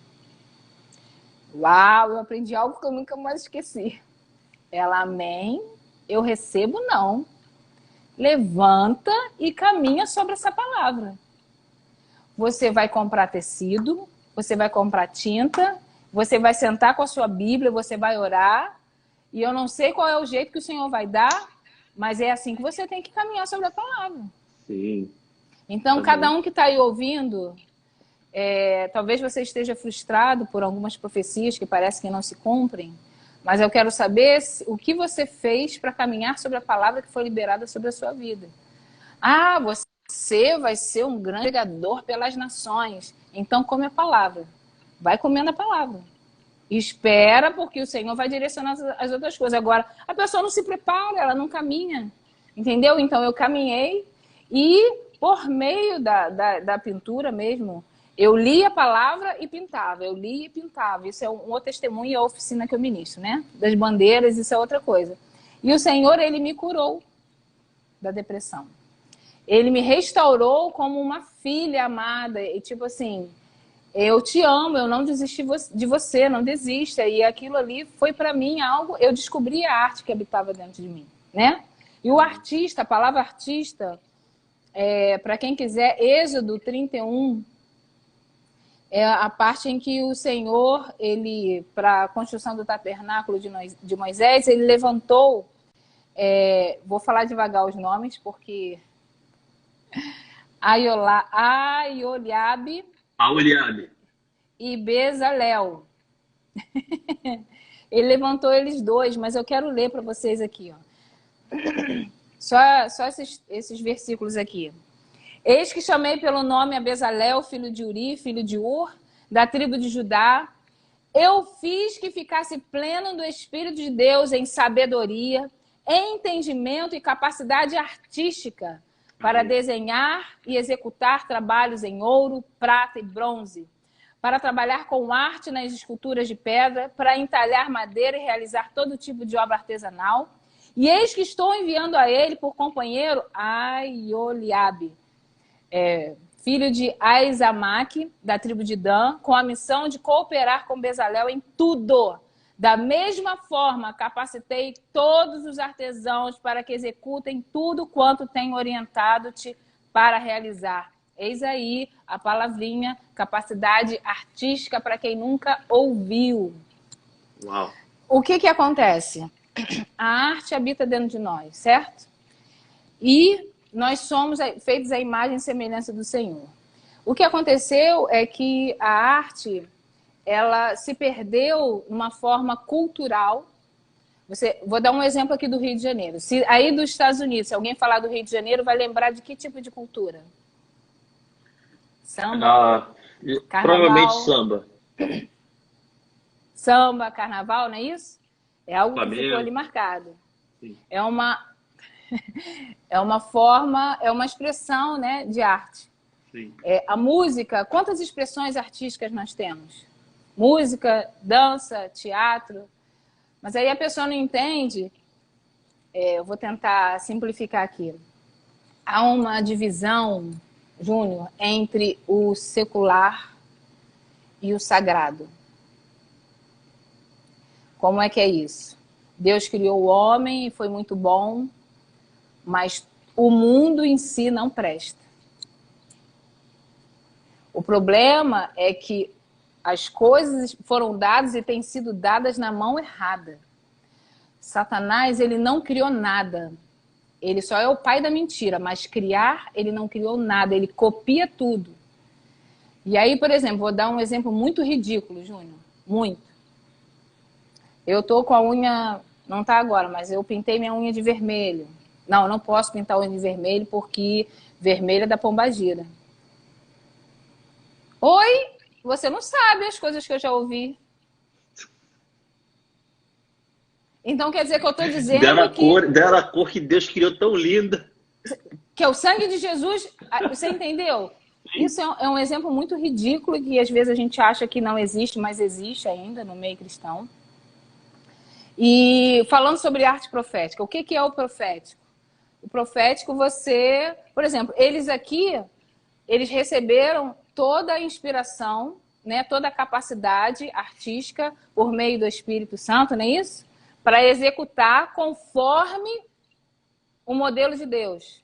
Uau, eu aprendi algo que eu nunca mais esqueci. Ela, amém. Eu recebo, não. Levanta e caminha sobre essa palavra. Você vai comprar tecido, você vai comprar tinta, você vai sentar com a sua Bíblia, você vai orar, e eu não sei qual é o jeito que o Senhor vai dar, mas é assim que você tem que caminhar sobre a palavra. Sim. Então, cada um que está aí ouvindo, talvez você esteja frustrado por algumas profecias que parece que não se cumprem, mas eu quero saber o que você fez para caminhar sobre a palavra que foi liberada sobre a sua vida. Ah, você vai ser um grande pregador pelas nações. Então come a palavra. Vai comendo a palavra. Espera, porque o Senhor vai direcionar as outras coisas. Agora, a pessoa não se prepara, ela não caminha. Entendeu? Então eu caminhei e por meio da pintura mesmo, eu li a palavra e pintava. Eu li e pintava. Isso é um outro testemunho e a oficina que eu ministro, né? Das bandeiras, isso é outra coisa. E o Senhor, ele me curou. da depressão. Ele me restaurou como uma filha amada. E tipo assim, eu te amo, eu não desisti de você, não desista. E aquilo ali foi para mim algo... Eu descobri a arte que habitava dentro de mim, né? E o artista, a palavra artista, para quem quiser, Êxodo 31, é a parte em que o Senhor, ele, para a construção do tabernáculo de Moisés, ele levantou... vou falar devagar os nomes, porque... Aioliabe e Bezalel. Ele levantou eles dois, mas eu quero ler para vocês aqui, ó. Só esses versículos aqui. Eis que chamei pelo nome a Bezalel, filho de Uri, filho de Ur, da tribo de Judá. Eu fiz que ficasse pleno do Espírito de Deus em sabedoria, em entendimento e capacidade artística, para desenhar e executar trabalhos em ouro, prata e bronze, para trabalhar com arte nas esculturas de pedra, para entalhar madeira e realizar todo tipo de obra artesanal. E eis que estou enviando a ele por companheiro Aioliabe, filho de Aizamaque, da tribo de Dan, com a missão de cooperar com Bezalel em tudo. Da mesma forma, capacitei todos os artesãos para que executem tudo quanto tenho orientado-te para realizar. Eis aí a palavrinha, capacidade artística para quem nunca ouviu. Uau. O que acontece? A arte habita dentro de nós, certo? E nós somos feitos à imagem e semelhança do Senhor. O que aconteceu é que a arte... ela se perdeu numa forma cultural. Vou dar um exemplo aqui do Rio de Janeiro. Se aí dos Estados Unidos, se alguém falar do Rio de Janeiro, vai lembrar de que tipo de cultura? Samba, carnaval, provavelmente samba. Samba, carnaval, não é isso? É algo que Flamengo. ficou ali marcado. Sim. É uma forma, é uma expressão, né, de arte. Sim. A música, quantas expressões artísticas nós temos? Música, dança, teatro. Mas aí a pessoa não entende. Eu vou tentar simplificar aqui. Há uma divisão, Júnior, entre o secular e o sagrado. Como é que é isso? Deus criou o homem e foi muito bom, mas o mundo em si não presta. O problema é que as coisas foram dadas e têm sido dadas na mão errada. Satanás, ele não criou nada. Ele só é o pai da mentira, mas criar, ele não criou nada. Ele copia tudo. E aí, por exemplo, vou dar um exemplo muito ridículo, Júnior. Muito. Eu tô com a unha... Não tá agora, mas eu pintei minha unha de vermelho. Não posso pintar a unha de vermelho porque vermelho é da pombagira. Oi? Você não sabe as coisas que eu já ouvi. Então quer dizer que eu estou dizendo dela a cor que Deus criou tão linda. Que é o sangue de Jesus. Você entendeu? Isso é um exemplo muito ridículo que às vezes a gente acha que não existe, mas existe ainda no meio cristão. E falando sobre arte profética, o que é o profético? O profético por exemplo, eles aqui, eles receberam toda a inspiração, né, toda a capacidade artística por meio do Espírito Santo, não é isso? Para executar conforme o modelo de Deus.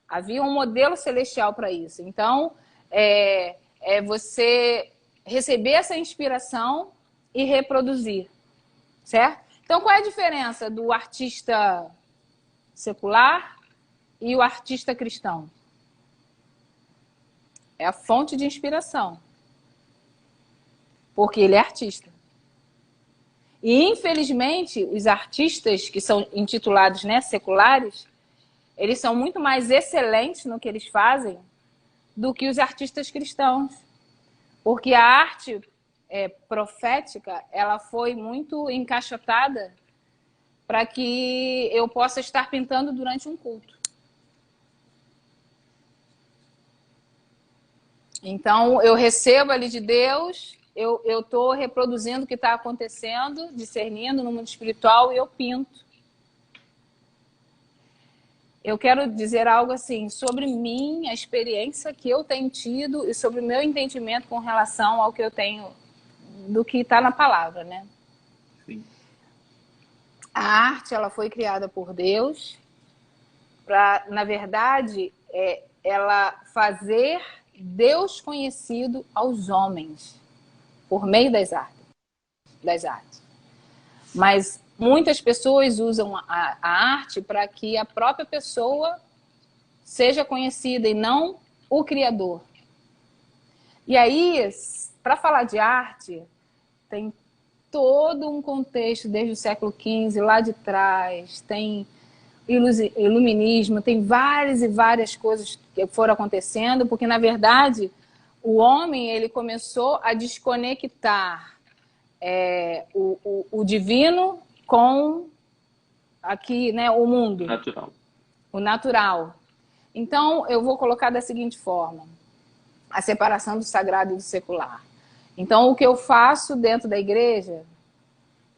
Havia um modelo celestial para isso. Então, você receber essa inspiração e reproduzir, certo? Então, qual é a diferença do artista secular e o artista cristão? É a fonte de inspiração. Porque ele é artista. E, infelizmente, os artistas que são intitulados, né, seculares, eles são muito mais excelentes no que eles fazem do que os artistas cristãos. Porque a arte profética, ela foi muito encaixotada para que eu possa estar pintando durante um culto. Então, eu recebo ali de Deus, eu estou reproduzindo o que está acontecendo, discernindo no mundo espiritual, e eu pinto. eu quero dizer algo assim sobre mim, a experiência que eu tenho tido e sobre o meu entendimento com relação ao que eu tenho, do que está na palavra, né? Sim. A arte, ela foi criada por Deus para, na verdade, ela fazer Deus conhecido aos homens por meio das artes. Mas muitas pessoas usam a arte para que a própria pessoa seja conhecida e não o Criador. E aí, para falar de arte, tem todo um contexto desde o século XV, lá de trás, tem iluminismo, tem várias e várias coisas que foram acontecendo, porque, na verdade, o homem ele começou a desconectar o divino com aqui, né, o mundo. Natural. O natural. Então, eu vou colocar da seguinte forma: a separação do sagrado e do secular. Então, o que eu faço dentro da igreja,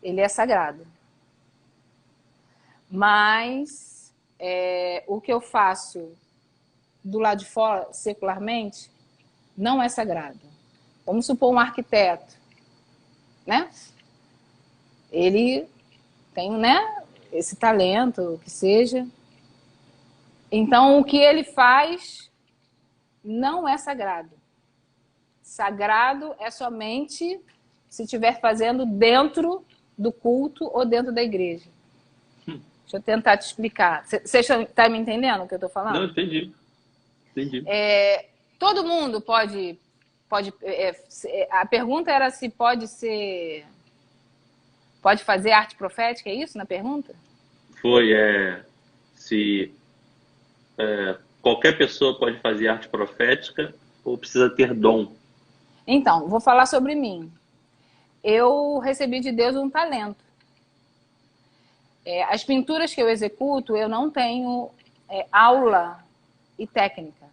ele é sagrado. Mas o que eu faço do lado de fora, secularmente, não é sagrado. Vamos supor um arquiteto, né? Ele tem, né, esse talento, que seja. Então, o que ele faz não é sagrado. Sagrado é somente se estiver fazendo dentro do culto ou dentro da igreja. Deixa eu tentar te explicar. Você está me entendendo o que eu estou falando? Não, entendi. Todo mundo pode a pergunta era se pode fazer arte profética, é isso na pergunta? Foi, se qualquer pessoa pode fazer arte profética ou precisa ter dom? Então, vou falar sobre mim. Eu recebi de Deus um talento. As pinturas que eu executo, eu não tenho aula e técnica.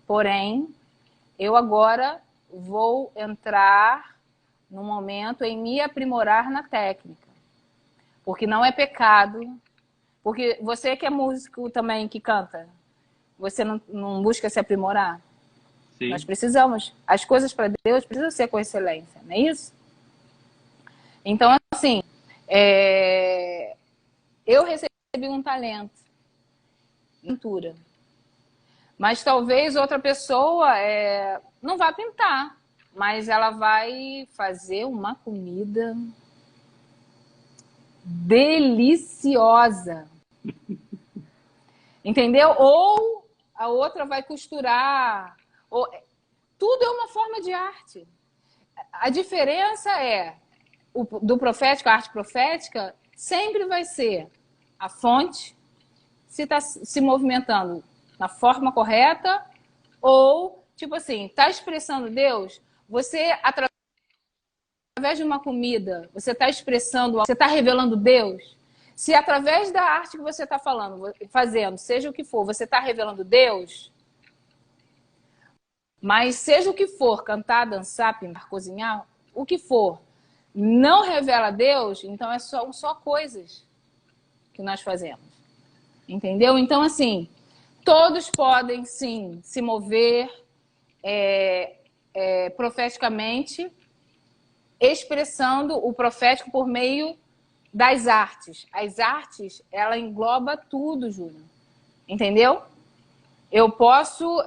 Porém, eu agora vou entrar no momento em me aprimorar na técnica. Porque não é pecado. Porque você que é músico também, que canta, você não busca se aprimorar? Sim. Nós precisamos. As coisas para Deus precisam ser com excelência, não é isso? Então, assim, eu recebi um talento, pintura. Mas talvez outra pessoa não vá pintar, mas ela vai fazer uma comida deliciosa. Entendeu? Ou a outra vai costurar. Tudo é uma forma de arte. A diferença do profético, a arte profética, sempre vai ser a fonte, se está se movimentando na forma correta, ou, tipo assim, está expressando Deus, você, através de uma comida, você está expressando, você está revelando Deus. Se através da arte que você está fazendo, seja o que for, você está revelando Deus, mas seja o que for, cantar, dançar, pintar, cozinhar, o que for, não revela Deus, então são só coisas que nós fazemos. Entendeu? Então, assim, todos podem, sim, se mover profeticamente, expressando o profético por meio das artes. As artes, ela engloba tudo, Júnior. Entendeu? Eu posso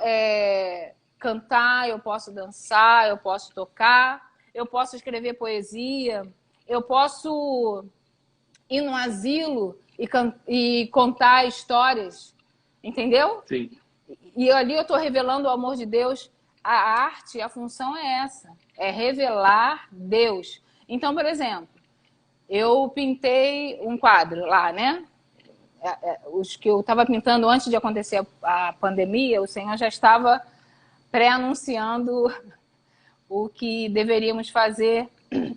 cantar, eu posso dançar, eu posso tocar, eu posso escrever poesia, eu posso ir no asilo e contar histórias, entendeu? Sim. E ali eu estou revelando o amor de Deus. A arte, a função é essa, é revelar Deus. Então, por exemplo, eu pintei um quadro lá, né? Os que eu estava pintando antes de acontecer a pandemia, o Senhor já estava pré-anunciando o que deveríamos fazer,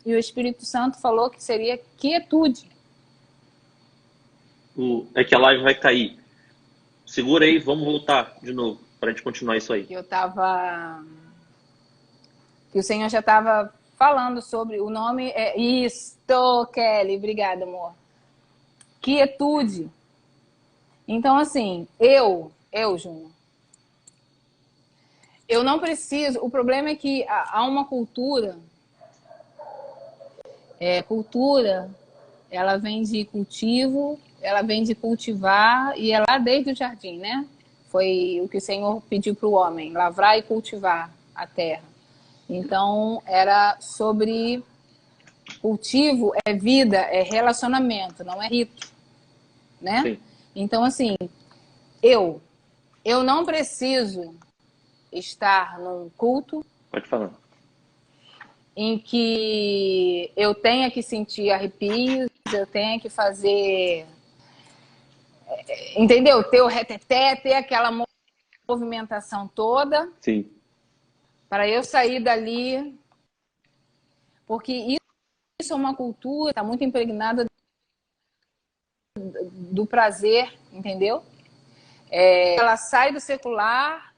e o Espírito Santo falou que seria quietude. É que a live vai cair. Segura aí, vamos voltar de novo para a gente continuar isso aí. Que o Senhor já estava falando sobre o nome. Isto, Kelly, obrigada, amor. Quietude. Então, assim, Júnior, eu não preciso... O problema é que há uma cultura... cultura, ela vem de cultivo, ela vem de cultivar, e é lá desde o jardim, né? Foi o que o Senhor pediu para o homem, lavrar e cultivar a terra. Então, era sobre cultivo, é vida, é relacionamento, não é rito, né? Sim. Então, assim, eu não preciso estar num culto Pode falar. em que eu tenha que sentir arrepios, eu tenha que fazer, entendeu? Ter o reteté, ter aquela movimentação toda, Sim. para eu sair dali, porque isso é uma cultura, está muito impregnada do prazer, entendeu? Ela sai do secular,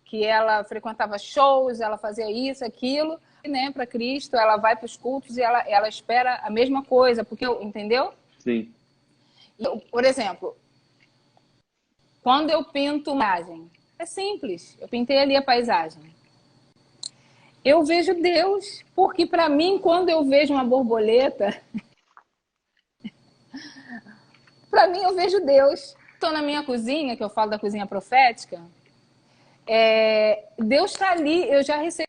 que ela frequentava shows, ela fazia isso, aquilo, né, para Cristo, ela vai para os cultos e ela espera a mesma coisa, porque, entendeu? Sim. Por exemplo, quando eu pinto uma paisagem, é simples, eu pintei ali a paisagem. Eu vejo Deus, porque para mim, quando eu vejo uma borboleta, para mim eu vejo Deus. Estou na minha cozinha, que eu falo da cozinha profética, Deus está ali, eu já recebi.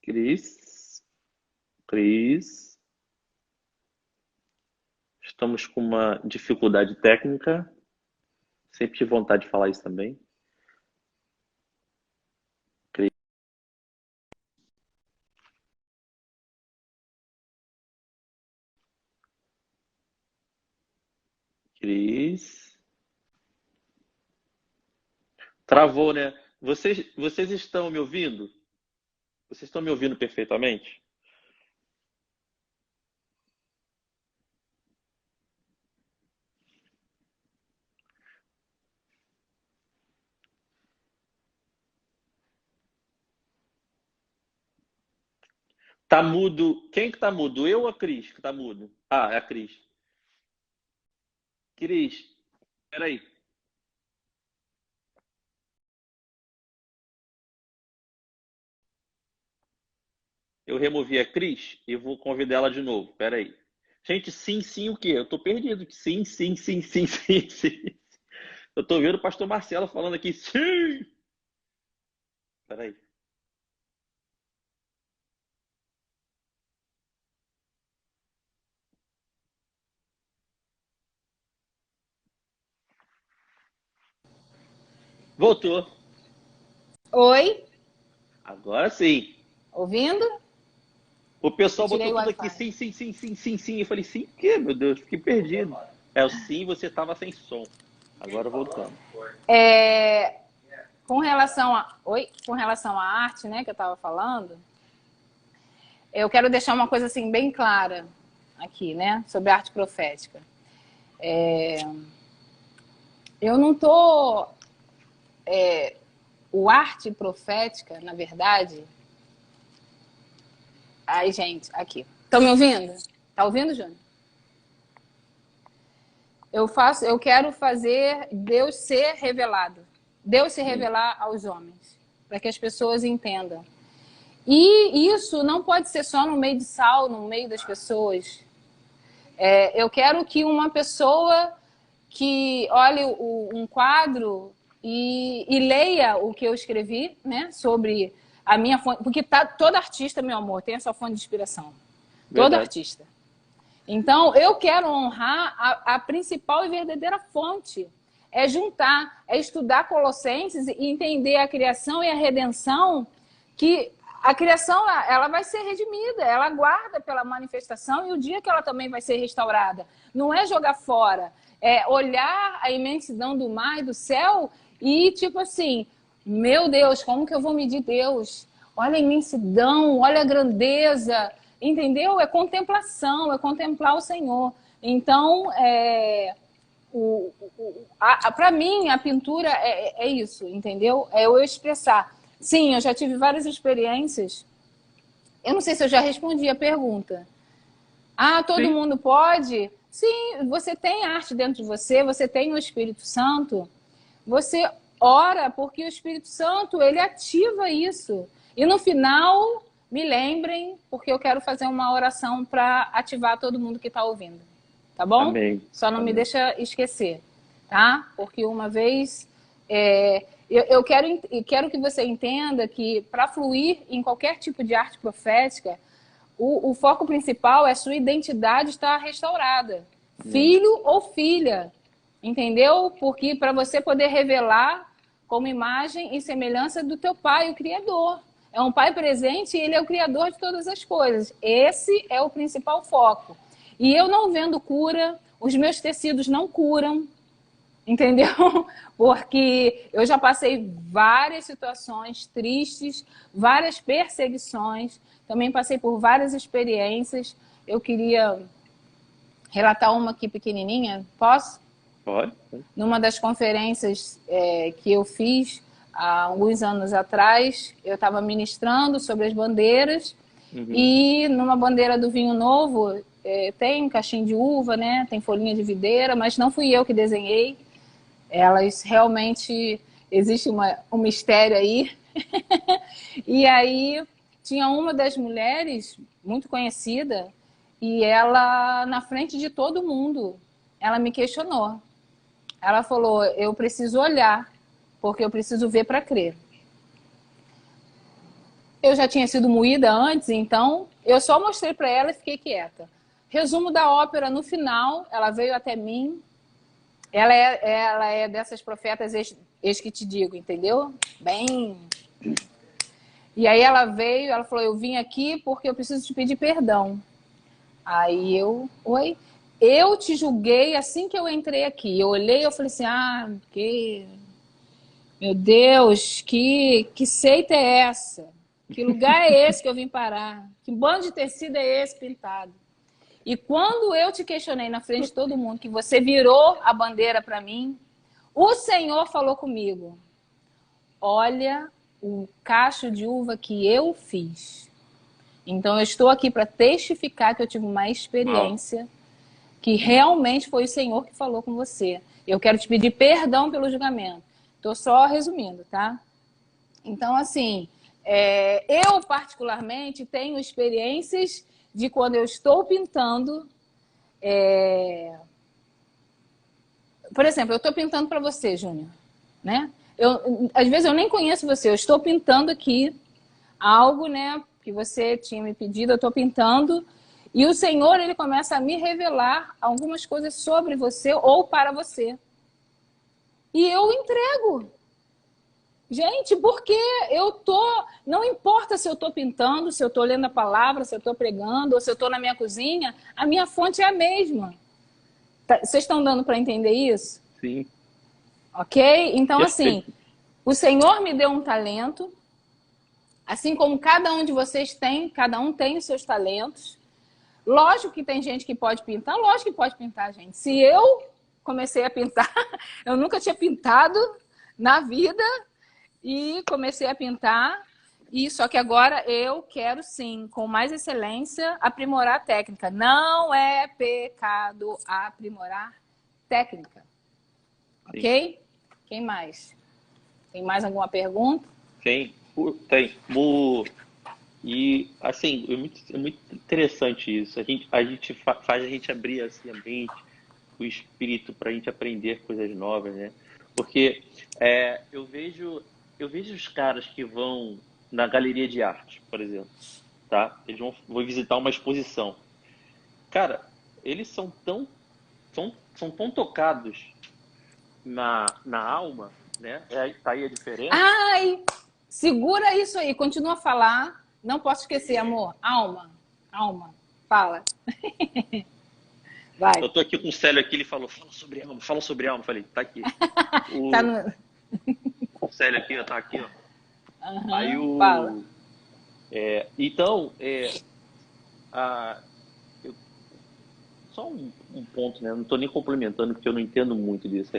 Cris. Estamos com uma dificuldade técnica. Sempre tive vontade de falar isso também. Cris. Travou, né? Vocês estão me ouvindo? Vocês estão me ouvindo perfeitamente? Tá mudo. Quem que tá mudo? Eu ou a Cris que tá mudo? Ah, é a Cris. Cris, peraí. Eu removi a Cris e vou convidar ela de novo. Peraí. Gente, sim, sim, o quê? Eu tô perdido. Sim, sim, sim, sim, sim, sim. Eu tô vendo o pastor Marcelo falando aqui, sim! Peraí. Voltou. Oi? Agora sim. Ouvindo? O Eu pessoal tirei botou o tudo aqui, Wi-Fi. sim, sim, sim, sim, sim, sim. Eu falei, sim, o quê, meu Deus? Fiquei perdido. É o sim, você tava sem som. Agora voltando. Com relação com relação à arte, né, que eu estava falando, eu quero deixar uma coisa assim bem clara aqui, né, sobre a arte profética. Eu não tô o arte profética, na verdade. Ai, gente, aqui. Estão me ouvindo? Tá ouvindo, Júnior? Eu quero fazer Deus ser revelado. Deus se Sim, revelar aos homens, para que as pessoas entendam. E isso não pode ser só no meio de sal, no meio das pessoas. Eu quero que uma pessoa que olhe um quadro e leia o que eu escrevi, né, sobre a minha fonte, porque todo artista, meu amor, tem a sua fonte de inspiração. Todo verdade. artista. Então, eu quero honrar a principal e verdadeira fonte. É juntar, é estudar Colossenses e entender a criação e a redenção, que a criação ela vai ser redimida, ela aguarda pela manifestação e o dia que ela também vai ser restaurada. Não é jogar fora, é olhar a imensidão do mar e do céu e tipo assim, meu Deus, como que eu vou medir Deus? Olha a imensidão, olha a grandeza, entendeu? É contemplação, é contemplar o Senhor. Então, Para mim, a pintura é isso, entendeu? É eu expressar. Sim, eu já tive várias experiências. Eu não sei se eu já respondi a pergunta. Ah, todo Sim. mundo pode? Sim, você tem arte dentro de você, você tem o Espírito Santo. Você ora porque o Espírito Santo, ele ativa isso. E no final, me lembrem, porque eu quero fazer uma oração para ativar todo mundo que está ouvindo. Tá bom? Amém. Só não me Amém. deixa esquecer, tá? Porque uma vez... eu quero que você entenda que para fluir em qualquer tipo de arte profética, o foco principal é sua identidade estar restaurada. Amém. Filho ou filha. Entendeu? Porque para você poder revelar como imagem e semelhança do teu pai, o Criador. É um pai presente e ele é o Criador de todas as coisas. Esse é o principal foco. E eu não vendo cura, os meus tecidos não curam, entendeu? Porque eu já passei várias situações tristes, várias perseguições, também passei por várias experiências. Eu queria relatar uma aqui pequenininha, posso? Pode? Numa das conferências que eu fiz há alguns anos atrás, eu estava ministrando sobre as bandeiras, e numa bandeira do vinho novo tem um cachimbo de uva, né? Tem folhinha de videira, mas não fui eu que desenhei. Elas realmente... Existe um mistério aí. E aí tinha uma das mulheres, muito conhecida, e ela, na frente de todo mundo, ela me questionou. Ela falou, eu preciso olhar, porque eu preciso ver para crer. Eu já tinha sido moída antes, então eu só mostrei para ela e fiquei quieta. Resumo da ópera, no final, ela veio até mim. Ela é dessas profetas, eis que te digo, entendeu? Bem... E aí ela veio, ela falou, eu vim aqui porque eu preciso te pedir perdão. Aí oi? Eu te julguei assim que eu entrei aqui. Eu olhei e eu falei assim, meu Deus, que seita é essa? Que lugar é esse que eu vim parar? Que bando de tecido é esse pintado? E quando eu te questionei na frente de todo mundo, que você virou a bandeira para mim, o Senhor falou comigo, olha o cacho de uva que eu fiz. Então eu estou aqui para testificar que eu tive uma Uau. experiência que realmente foi o Senhor que falou com você. Eu quero te pedir perdão pelo julgamento. Estou só resumindo, tá? Então, assim, eu particularmente tenho experiências de quando eu estou pintando. Por exemplo, eu estou pintando para você, Júnior, né? Às vezes eu nem conheço você, eu estou pintando aqui algo, né, que você tinha me pedido, eu estou pintando, e o Senhor, ele começa a me revelar algumas coisas sobre você ou para você. E eu entrego. Gente, porque eu tô... Não importa se eu estou pintando, se eu estou lendo a palavra, se eu estou pregando, ou se eu estou na minha cozinha, a minha fonte é a mesma. Vocês estão dando para entender isso? Sim. Ok? Então, assim, Perfeito. o Senhor me deu um talento, assim como cada um de vocês tem, cada um tem os seus talentos. Lógico que tem gente que pode pintar, lógico que pode pintar, gente. Se eu comecei a pintar, eu nunca tinha pintado na vida e comecei a pintar, e só que agora eu quero sim, com mais excelência, aprimorar a técnica. Não é pecado aprimorar técnica. Sim. Ok? Quem mais? Tem mais alguma pergunta? Tem. E, assim, é muito interessante isso. A gente faz a gente abrir assim, a mente, o espírito, para a gente aprender coisas novas, né? Porque eu vejo os caras que vão na galeria de arte, por exemplo, tá? Eles vão visitar uma exposição. Cara, eles são tão tocados na alma, né? Tá aí a diferença. Ai, segura isso aí, continua a falar. Não posso esquecer, amor. Alma, alma, fala. Vai. Eu tô aqui com o Célio aqui, ele falou, fala sobre alma, fala sobre alma. Eu falei, tá aqui. Tá O, no... o Célio aqui, ó, tá aqui, ó. Aí Uhum, fala. então, a, eu- só um ponto, né? Não estou nem complementando, porque eu não entendo muito disso.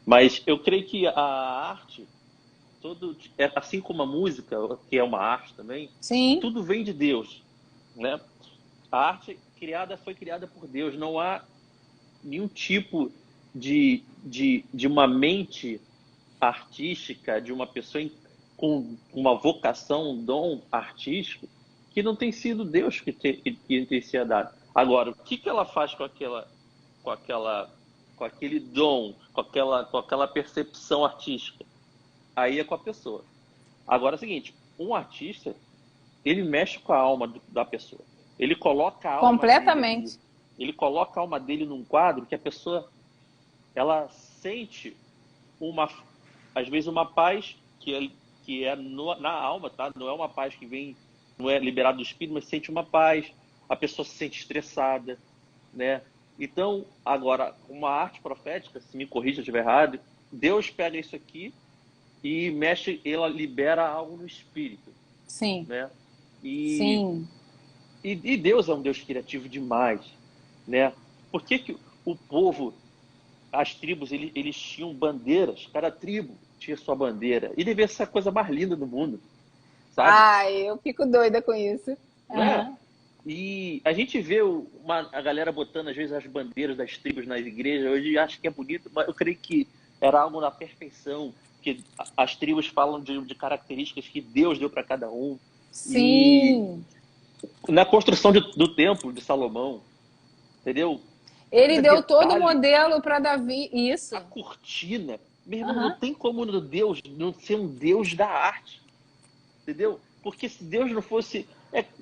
Mas eu creio que a arte, assim como a música, que é uma arte também, Sim. tudo vem de Deus, né? A arte foi criada por Deus. Não há nenhum tipo de uma mente artística, de uma pessoa com uma vocação, um dom artístico, que não tem sido Deus que tem sido dado. Agora, o que ela faz com aquele dom, com aquela percepção artística? Aí é com a pessoa. Agora é o seguinte, um artista, ele mexe com a alma da pessoa. Ele coloca a alma Completamente. dele, ele coloca a alma dele num quadro que a pessoa, ela sente às vezes uma paz que é na alma, tá? Não é uma paz que vem, não é liberado do espírito, mas sente uma paz. A pessoa se sente estressada, né? Então, agora, uma arte profética, se me corrija se eu estiver errado, Deus pega isso aqui e mexe, ela libera algo no espírito, Sim. né? Sim. E Deus é um Deus criativo demais, né? Por que o povo, as tribos, eles tinham bandeiras? Cada tribo tinha sua bandeira. E devia ser a coisa mais linda do mundo, sabe? Ai, eu fico doida com isso. Não é? E a gente vê a galera botando, às vezes, as bandeiras das tribos nas igrejas. Hoje acho que é bonito, mas eu creio que era algo na perfeição, que as tribos falam de características que Deus deu para cada um. Sim. E na construção do templo de Salomão, entendeu? Ele Cada deu todo o detalhe, modelo para Davi. Isso. a cortina. Meu irmão, não tem como Deus não ser um Deus da arte. Entendeu? Porque se Deus não fosse...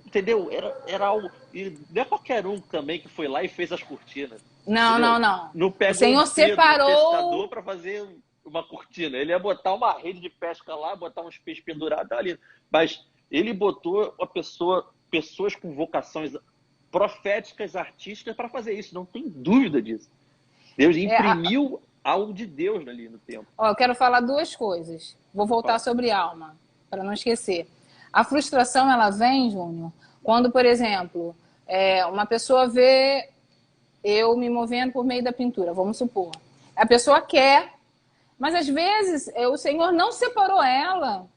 entendeu? Era algo... E não é qualquer um também que foi lá e fez as cortinas. Não, entendeu? não, não. Não pegou O Senhor separou... um pescador para fazer uma cortina. Ele ia botar uma rede de pesca lá, botar uns peixes pendurados ali. Mas ele botou pessoas com vocações proféticas, artísticas para fazer isso. Não tem dúvida disso. Deus imprimiu algo de Deus ali no tempo. Eu quero falar duas coisas. Vou voltar sobre alma, para não esquecer. A frustração, ela vem, Júnior, quando, por exemplo, uma pessoa vê eu me movendo por meio da pintura, vamos supor. A pessoa quer, mas às vezes o Senhor não separou ela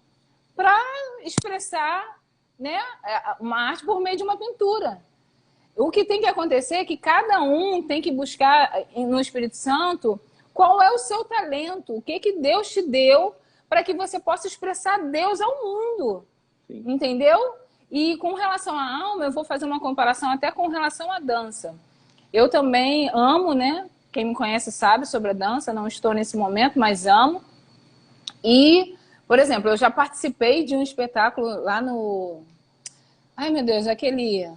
para expressar, né, uma arte por meio de uma pintura. O que tem que acontecer é que cada um tem que buscar no Espírito Santo qual é o seu talento, o que Deus te deu para que você possa expressar Deus ao mundo. Sim. Entendeu? E com relação à alma, eu vou fazer uma comparação até com relação à dança. Eu também amo, né? Quem me conhece sabe sobre a dança, não estou nesse momento, mas amo. E, por exemplo, eu já participei de um espetáculo lá no... Ai, meu Deus, aquele...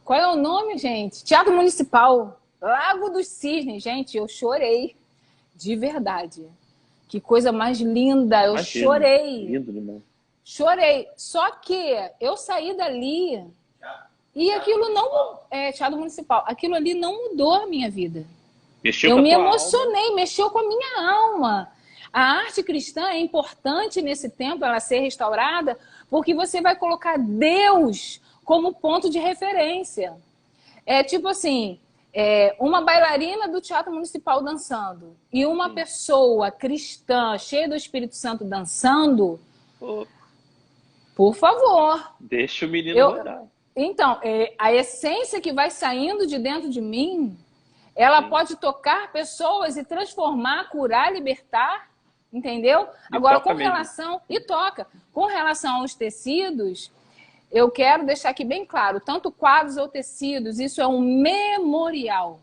Qual é o nome, gente? Teatro Municipal, Lago dos Cisnes. Gente, eu chorei. De verdade. Que coisa mais linda. Eu chorei. Lindo demais. Chorei. Só que eu saí dali e aquilo não... Teatro Municipal. Aquilo ali não mudou a minha vida. Mexeu eu com a me tua emocionei, alma. mexeu com a minha alma. A arte cristã é importante nesse tempo, ela ser restaurada, porque você vai colocar Deus como ponto de referência. É tipo assim, uma bailarina do Teatro Municipal dançando e uma pessoa cristã, cheia do Espírito Santo dançando, por favor. Deixa o menino orar. Então, a essência que vai saindo de dentro de mim, ela pode tocar pessoas e transformar, curar, libertar, entendeu? Agora, com relação... E toca. Com relação aos tecidos... Eu quero deixar aqui bem claro, tanto quadros ou tecidos, isso é um memorial.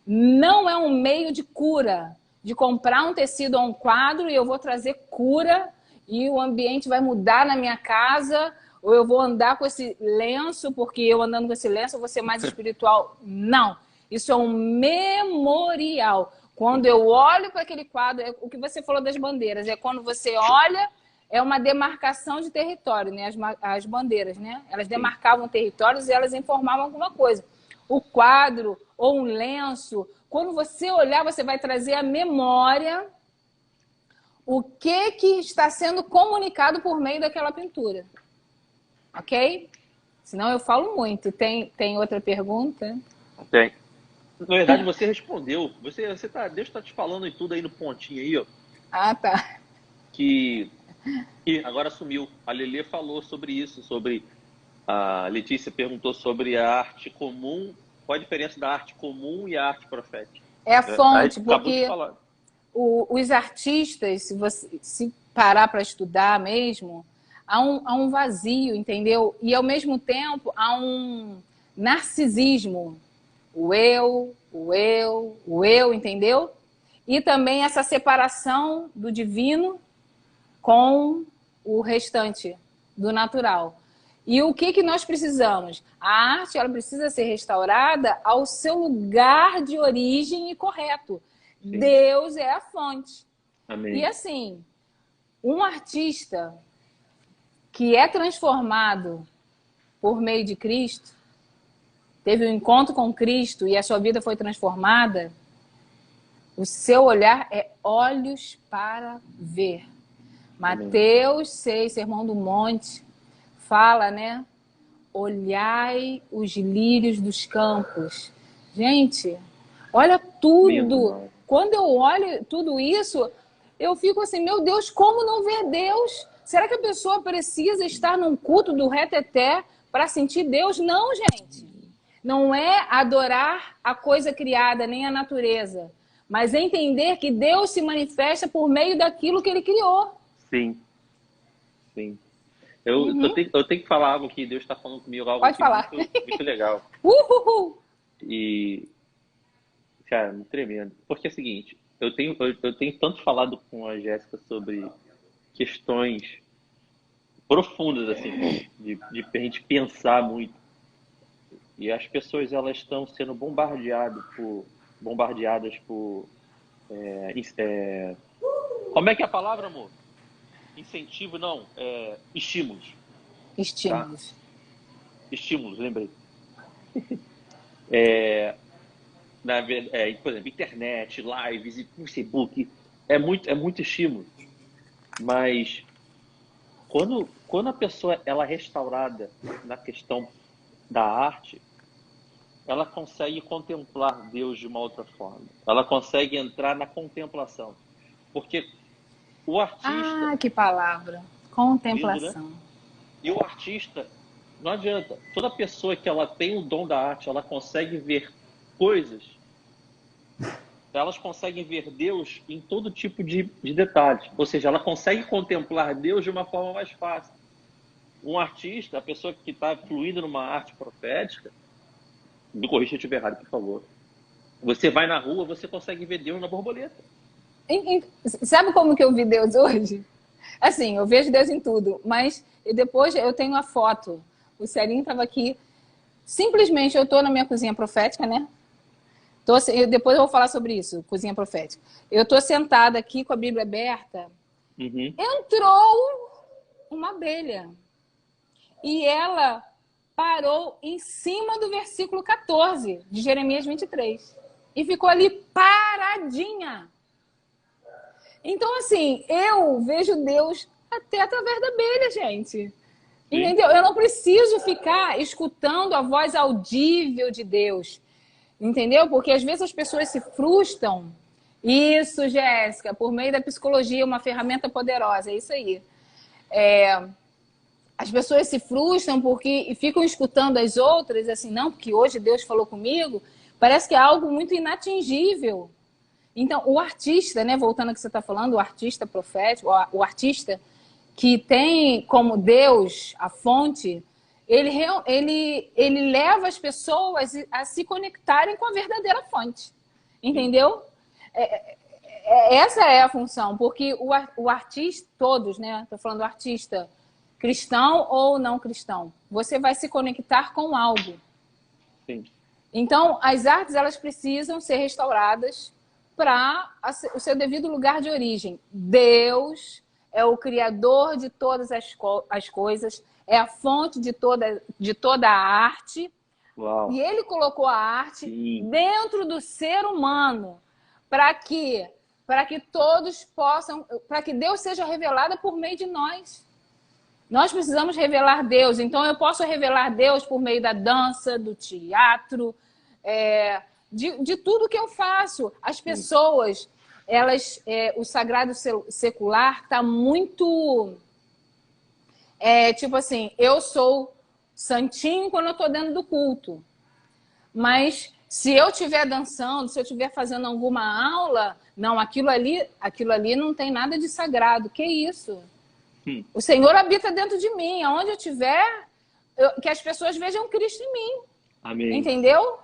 Não é um meio de cura, de comprar um tecido ou um quadro e eu vou trazer cura e o ambiente vai mudar na minha casa, ou eu vou andar com esse lenço, porque eu andando com esse lenço eu vou ser mais espiritual. Não, isso é um memorial. Quando eu olho para aquele quadro, o que você falou das bandeiras, é quando você olha... É uma demarcação de território, né? As bandeiras, né? Elas demarcavam territórios e elas informavam alguma coisa. O quadro ou um lenço, quando você olhar, você vai trazer à memória o que está sendo comunicado por meio daquela pintura. Ok? Senão eu falo muito. Tem outra pergunta? Tem. Na verdade, você respondeu. Deus está te falando em tudo aí no pontinho aí, ó. Ah, tá. Que e agora sumiu. A Lelê falou sobre isso, sobre a Letícia perguntou sobre a arte comum. Qual a diferença da arte comum e a arte profética? É a Aí fonte, acabou de porque falar. os artistas, se você se parar para estudar mesmo, há um vazio, entendeu? E ao mesmo tempo há um narcisismo. O eu, entendeu? E também essa separação do divino com o restante do natural. E o que nós precisamos? A arte ela precisa ser restaurada ao seu lugar de origem e correto. Sim. Deus é a fonte. Amém. E assim, um artista que é transformado por meio de Cristo, teve um encontro com Cristo e a sua vida foi transformada, o seu olhar é olhos para ver. Mateus 6, Sermão do Monte, fala, né? Olhai os lírios dos campos. Gente, olha tudo. Lindo. Quando eu olho tudo isso, eu fico assim, meu Deus, como não ver Deus? Será que a pessoa precisa estar num culto do reteté para sentir Deus? Não, gente. Não é adorar a coisa criada, nem a natureza, mas entender que Deus se manifesta por meio daquilo que ele criou. Sim. Sim. Eu tenho que falar algo que Deus está falando comigo, algo Pode que falar. muito legal. Uhul. E, cara, muito tremendo. Porque é o seguinte, eu tenho tanto falado com a Jéssica sobre questões profundas, assim, de a gente pensar muito. E as pessoas, elas estão sendo bombardeadas por como é que é a palavra, amor? Incentivo, não, estímulos, tá? Estímulos. Estímulos, lembrei. Por exemplo, internet, lives e Facebook, é muito estímulo. Mas quando a pessoa ela é restaurada na questão da arte, ela consegue contemplar Deus de uma outra forma. Ela consegue entrar na contemplação. Porque o artista, Ah, que palavra. lindo, né? Contemplação. E o artista, não adianta. Toda pessoa que ela tem o dom da arte, ela consegue ver coisas, elas conseguem ver Deus em todo tipo de detalhes. Ou seja, ela consegue contemplar Deus de uma forma mais fácil. Um artista, a pessoa que está fluindo numa arte profética, me corrija se eu estiver errado, por favor. Você vai na rua, você consegue ver Deus na borboleta. Sabe como que eu vi Deus hoje? Assim, eu vejo Deus em tudo, mas depois eu tenho a foto. O Celinho estava aqui. Simplesmente eu estou na minha cozinha profética, né? Depois eu vou falar sobre isso, cozinha profética. Eu estou sentada aqui com a Bíblia aberta. Uhum. Entrou uma abelha. E ela parou em cima do versículo 14 de Jeremias 23. E ficou ali paradinha. Então, assim, eu vejo Deus até através da abelha, gente. Entendeu? Eu não preciso ficar escutando a voz audível de Deus. Entendeu? Porque às vezes as pessoas se frustram. Isso, Jéssica, por meio da psicologia, uma ferramenta poderosa. É isso aí. As pessoas se frustram porque ficam escutando as outras, assim, não, porque hoje Deus falou comigo. Parece que é algo muito inatingível. Então, o artista, né, voltando ao que você está falando, o artista profético, o artista que tem como Deus a fonte, ele leva as pessoas a se conectarem com a verdadeira fonte. Entendeu? Essa é a função, porque o artista, todos, né? Estou falando do artista cristão ou não cristão, você vai se conectar com algo. Sim. Então, as artes, elas precisam ser restauradas para o seu devido lugar de origem. Deus é o criador de todas as coisas, é a fonte de toda a arte. Uau. E ele colocou a arte dentro do ser humano para que todos possam, para que Deus seja revelado por meio de nós. Nós precisamos revelar Deus. Então, eu posso revelar Deus por meio da dança, do teatro, de tudo que eu faço. As pessoas, o sagrado secular está muito... tipo assim, eu sou santinho quando eu estou dentro do culto. Mas se eu estiver dançando, se eu estiver fazendo alguma aula, não, aquilo ali não tem nada de sagrado. Que isso? O Senhor habita dentro de mim. Aonde eu estiver, que as pessoas vejam Cristo em mim. Amém. Entendeu?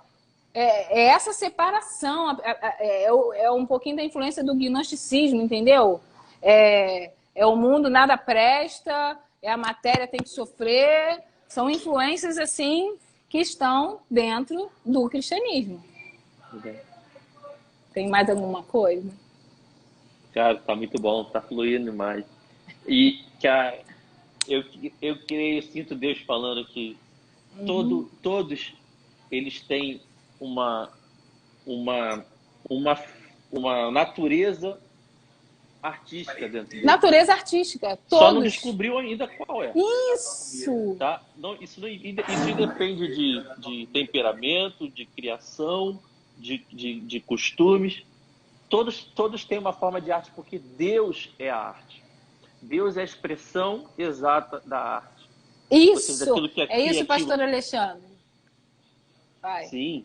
É essa separação. É um pouquinho da influência do gnosticismo, entendeu? É o mundo nada presta, a matéria tem que sofrer. São influências assim que estão dentro do cristianismo. Tem mais alguma coisa? Cara, tá muito bom, tá fluindo demais. E, cara, eu sinto Deus falando que todos eles têm uma natureza artística dentro deles. Natureza artística, todos. Só não descobriu ainda qual é. Isso! Tá? Isso depende de temperamento, de criação, de costumes. Todos têm uma forma de arte, porque Deus é a arte. Deus é a expressão exata da arte. Isso! É isso, pastor Alexandre. Vai. Sim.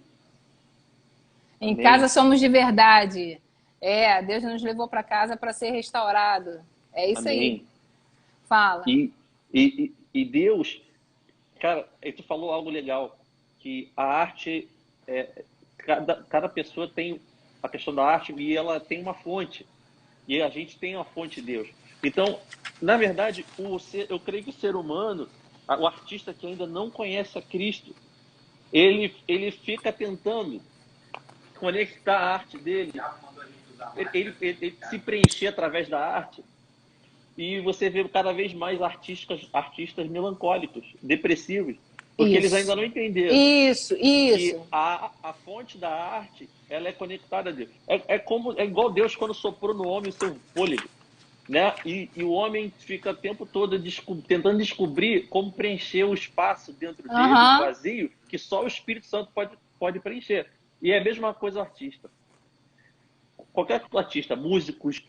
Em Amém. casa somos de verdade. Deus nos levou para casa para ser restaurado. É isso. Amém. Aí. Fala. E Deus, cara, tu falou algo legal, que a arte, cada pessoa tem a questão da arte e ela tem uma fonte. E a gente tem uma fonte de Deus. Então, na verdade, eu creio que o ser humano, o artista que ainda não conhece a Cristo, ele fica tentando conectar a arte dele, ele se preencher através da arte, e você vê cada vez mais artistas melancólicos, depressivos, porque eles ainda não entenderam que a fonte da arte, ela é conectada a Deus. É igual Deus quando soprou no homem o seu fôlego, né? E o homem fica o tempo todo tentando descobrir como preencher o espaço dentro dele, o vazio, que só o Espírito Santo pode preencher. E é a mesma coisa o artista. Qualquer artista, músicos,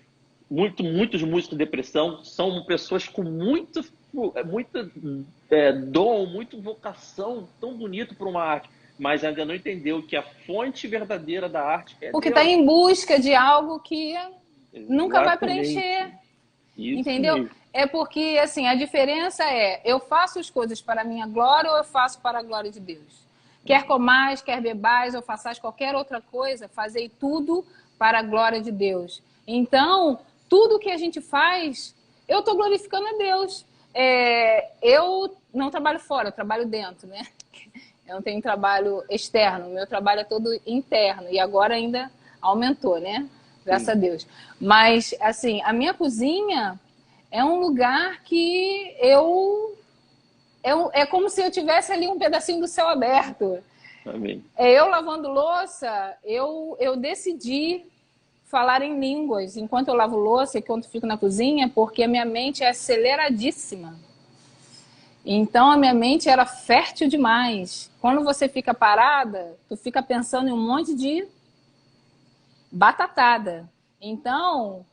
muitos músicos de depressão são pessoas com muito dom, muita vocação, tão bonito para uma arte, mas ainda não entendeu que a fonte verdadeira da arte é porque Deus. Está em busca de algo que nunca vai preencher. Isso entendeu? Mesmo. É porque, assim, a diferença eu faço as coisas para a minha glória ou eu faço para a glória de Deus? Quer comais, quer bebais ou façais qualquer outra coisa, fazei tudo para a glória de Deus. Então, tudo que a gente faz, eu estou glorificando a Deus. Eu não trabalho fora, eu trabalho dentro, né? Eu não tenho trabalho externo, meu trabalho é todo interno. E agora ainda aumentou, né? Graças a Deus. Mas, assim, a minha cozinha é um lugar que é como se eu tivesse ali um pedacinho do céu aberto. Amém. Eu lavando louça, eu decidi falar em línguas enquanto eu lavo louça e enquanto fico na cozinha, porque a minha mente é aceleradíssima. Então, a minha mente era fértil demais. Quando você fica parada, tu fica pensando em um monte de batatada. Então,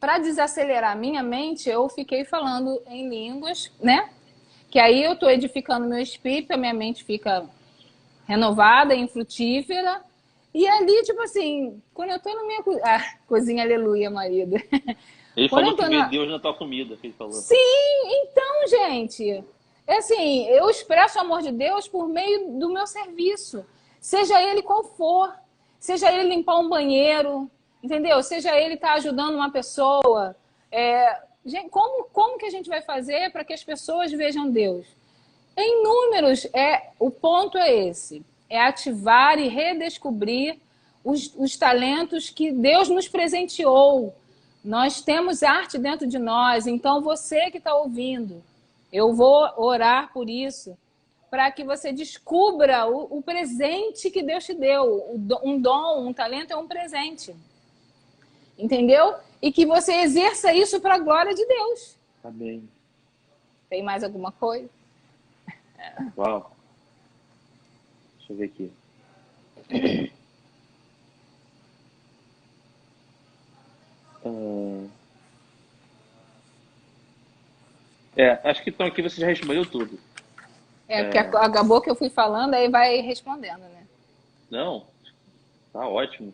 para desacelerar a minha mente, eu fiquei falando em línguas, né? Que aí eu estou edificando meu espírito, a minha mente fica renovada, infrutífera. E ali, tipo assim, quando eu estou na minha cozinha, aleluia, marido. Ele falou que vê Deus na tua comida, que ele falou. Sim, então, gente, assim, eu expresso o amor de Deus por meio do meu serviço, seja ele qual for, seja ele limpar um banheiro, entendeu? Seja ele estar ajudando uma pessoa. Gente, como que a gente vai fazer para que as pessoas vejam Deus? Em números, o ponto é esse. É ativar e redescobrir os talentos que Deus nos presenteou. Nós temos arte dentro de nós. Então, você que está ouvindo, eu vou orar por isso, para que você descubra o presente que Deus te deu. Um dom, um talento é um presente. Entendeu? E que você exerça isso para a glória de Deus. Amém. Tem mais alguma coisa? Uau. Deixa eu ver aqui. Acho que então aqui você já respondeu tudo. Porque acabou que eu fui falando, aí vai respondendo, né? Não, tá ótimo.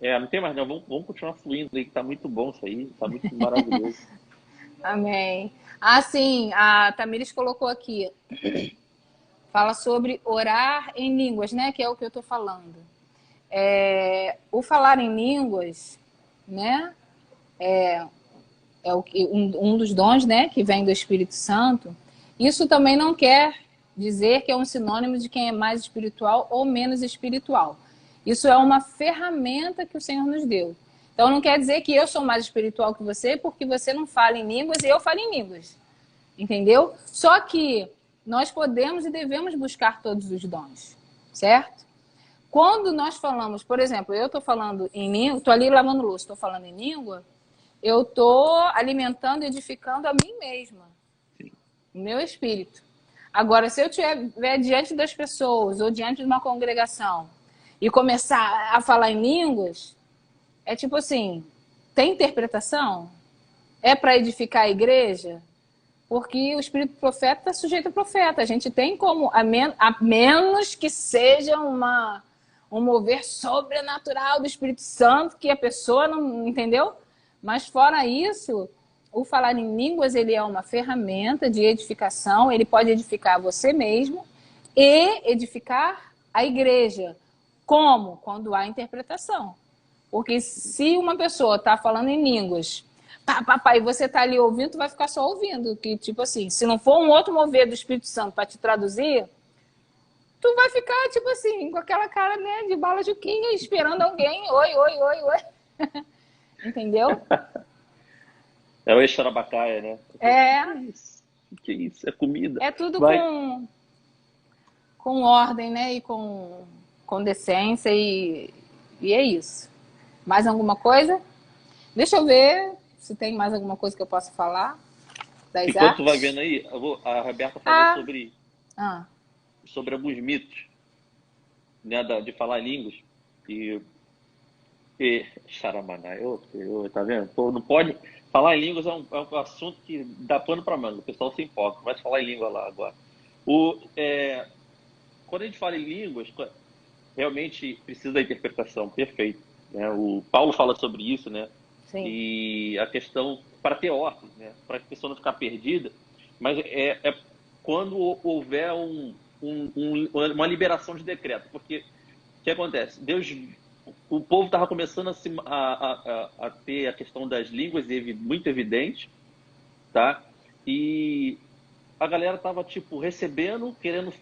Não tem mais não. Vamos continuar fluindo aí, que tá muito bom isso aí. Tá muito maravilhoso. Amém. Ah, sim, a Tamires colocou aqui. Fala sobre orar em línguas, né? Que é o que eu tô falando. O falar em línguas, né? Um dos dons, né? Que vem do Espírito Santo. Isso também não quer dizer que é um sinônimo de quem é mais espiritual ou menos espiritual. Isso é uma ferramenta que o Senhor nos deu. Então não quer dizer que eu sou mais espiritual que você porque você não fala em línguas e eu falo em línguas. Entendeu? Só que nós podemos e devemos buscar todos os dons, certo? Quando nós falamos, por exemplo, eu estou falando em língua, estou ali lavando louça, estou falando em língua, eu estou alimentando e edificando a mim mesma, o meu espírito. Agora, se eu estiver diante das pessoas ou diante de uma congregação e começar a falar em línguas, é tipo assim, tem interpretação? É para edificar a igreja? Porque o espírito profeta está sujeito a profeta. A gente tem como, a menos que seja um mover sobrenatural do Espírito Santo, que a pessoa não entendeu. Mas fora isso, o falar em línguas, ele é uma ferramenta de edificação. Ele pode edificar você mesmo e edificar a igreja. Como? Quando há interpretação. Porque se uma pessoa está falando em línguas, papai, você tá ali ouvindo, tu vai ficar só ouvindo. Que, tipo assim, se não for um outro mover do Espírito Santo para te traduzir, tu vai ficar, tipo assim, com aquela cara, né, de bala juquinha, esperando alguém. Oi, oi, oi, oi. Entendeu? É o extrabacaia, né? Que isso? É comida. É tudo Vai. com ordem, né? E com decência e é isso. Mais alguma coisa? Deixa eu ver se tem mais alguma coisa que eu possa falar das Enquanto tu vai artes. vendo aí, a Roberta falou Ah, sobre alguns mitos, né, de falar línguas. Xaramaná, tá vendo? Pô, não pode. Falar em línguas é um assunto que dá pano para manga. O pessoal se empolga. Vai falar em língua lá agora. Quando a gente fala em línguas, realmente precisa da interpretação, perfeito. Né? O Paulo fala sobre isso, né? sim. E a questão para ter ordem, né? Para a pessoa não ficar perdida. Mas é quando houver uma liberação de decreto, porque o que acontece? O povo estava começando a ter a questão das línguas muito evidente, tá? E a galera estava tipo recebendo, querendo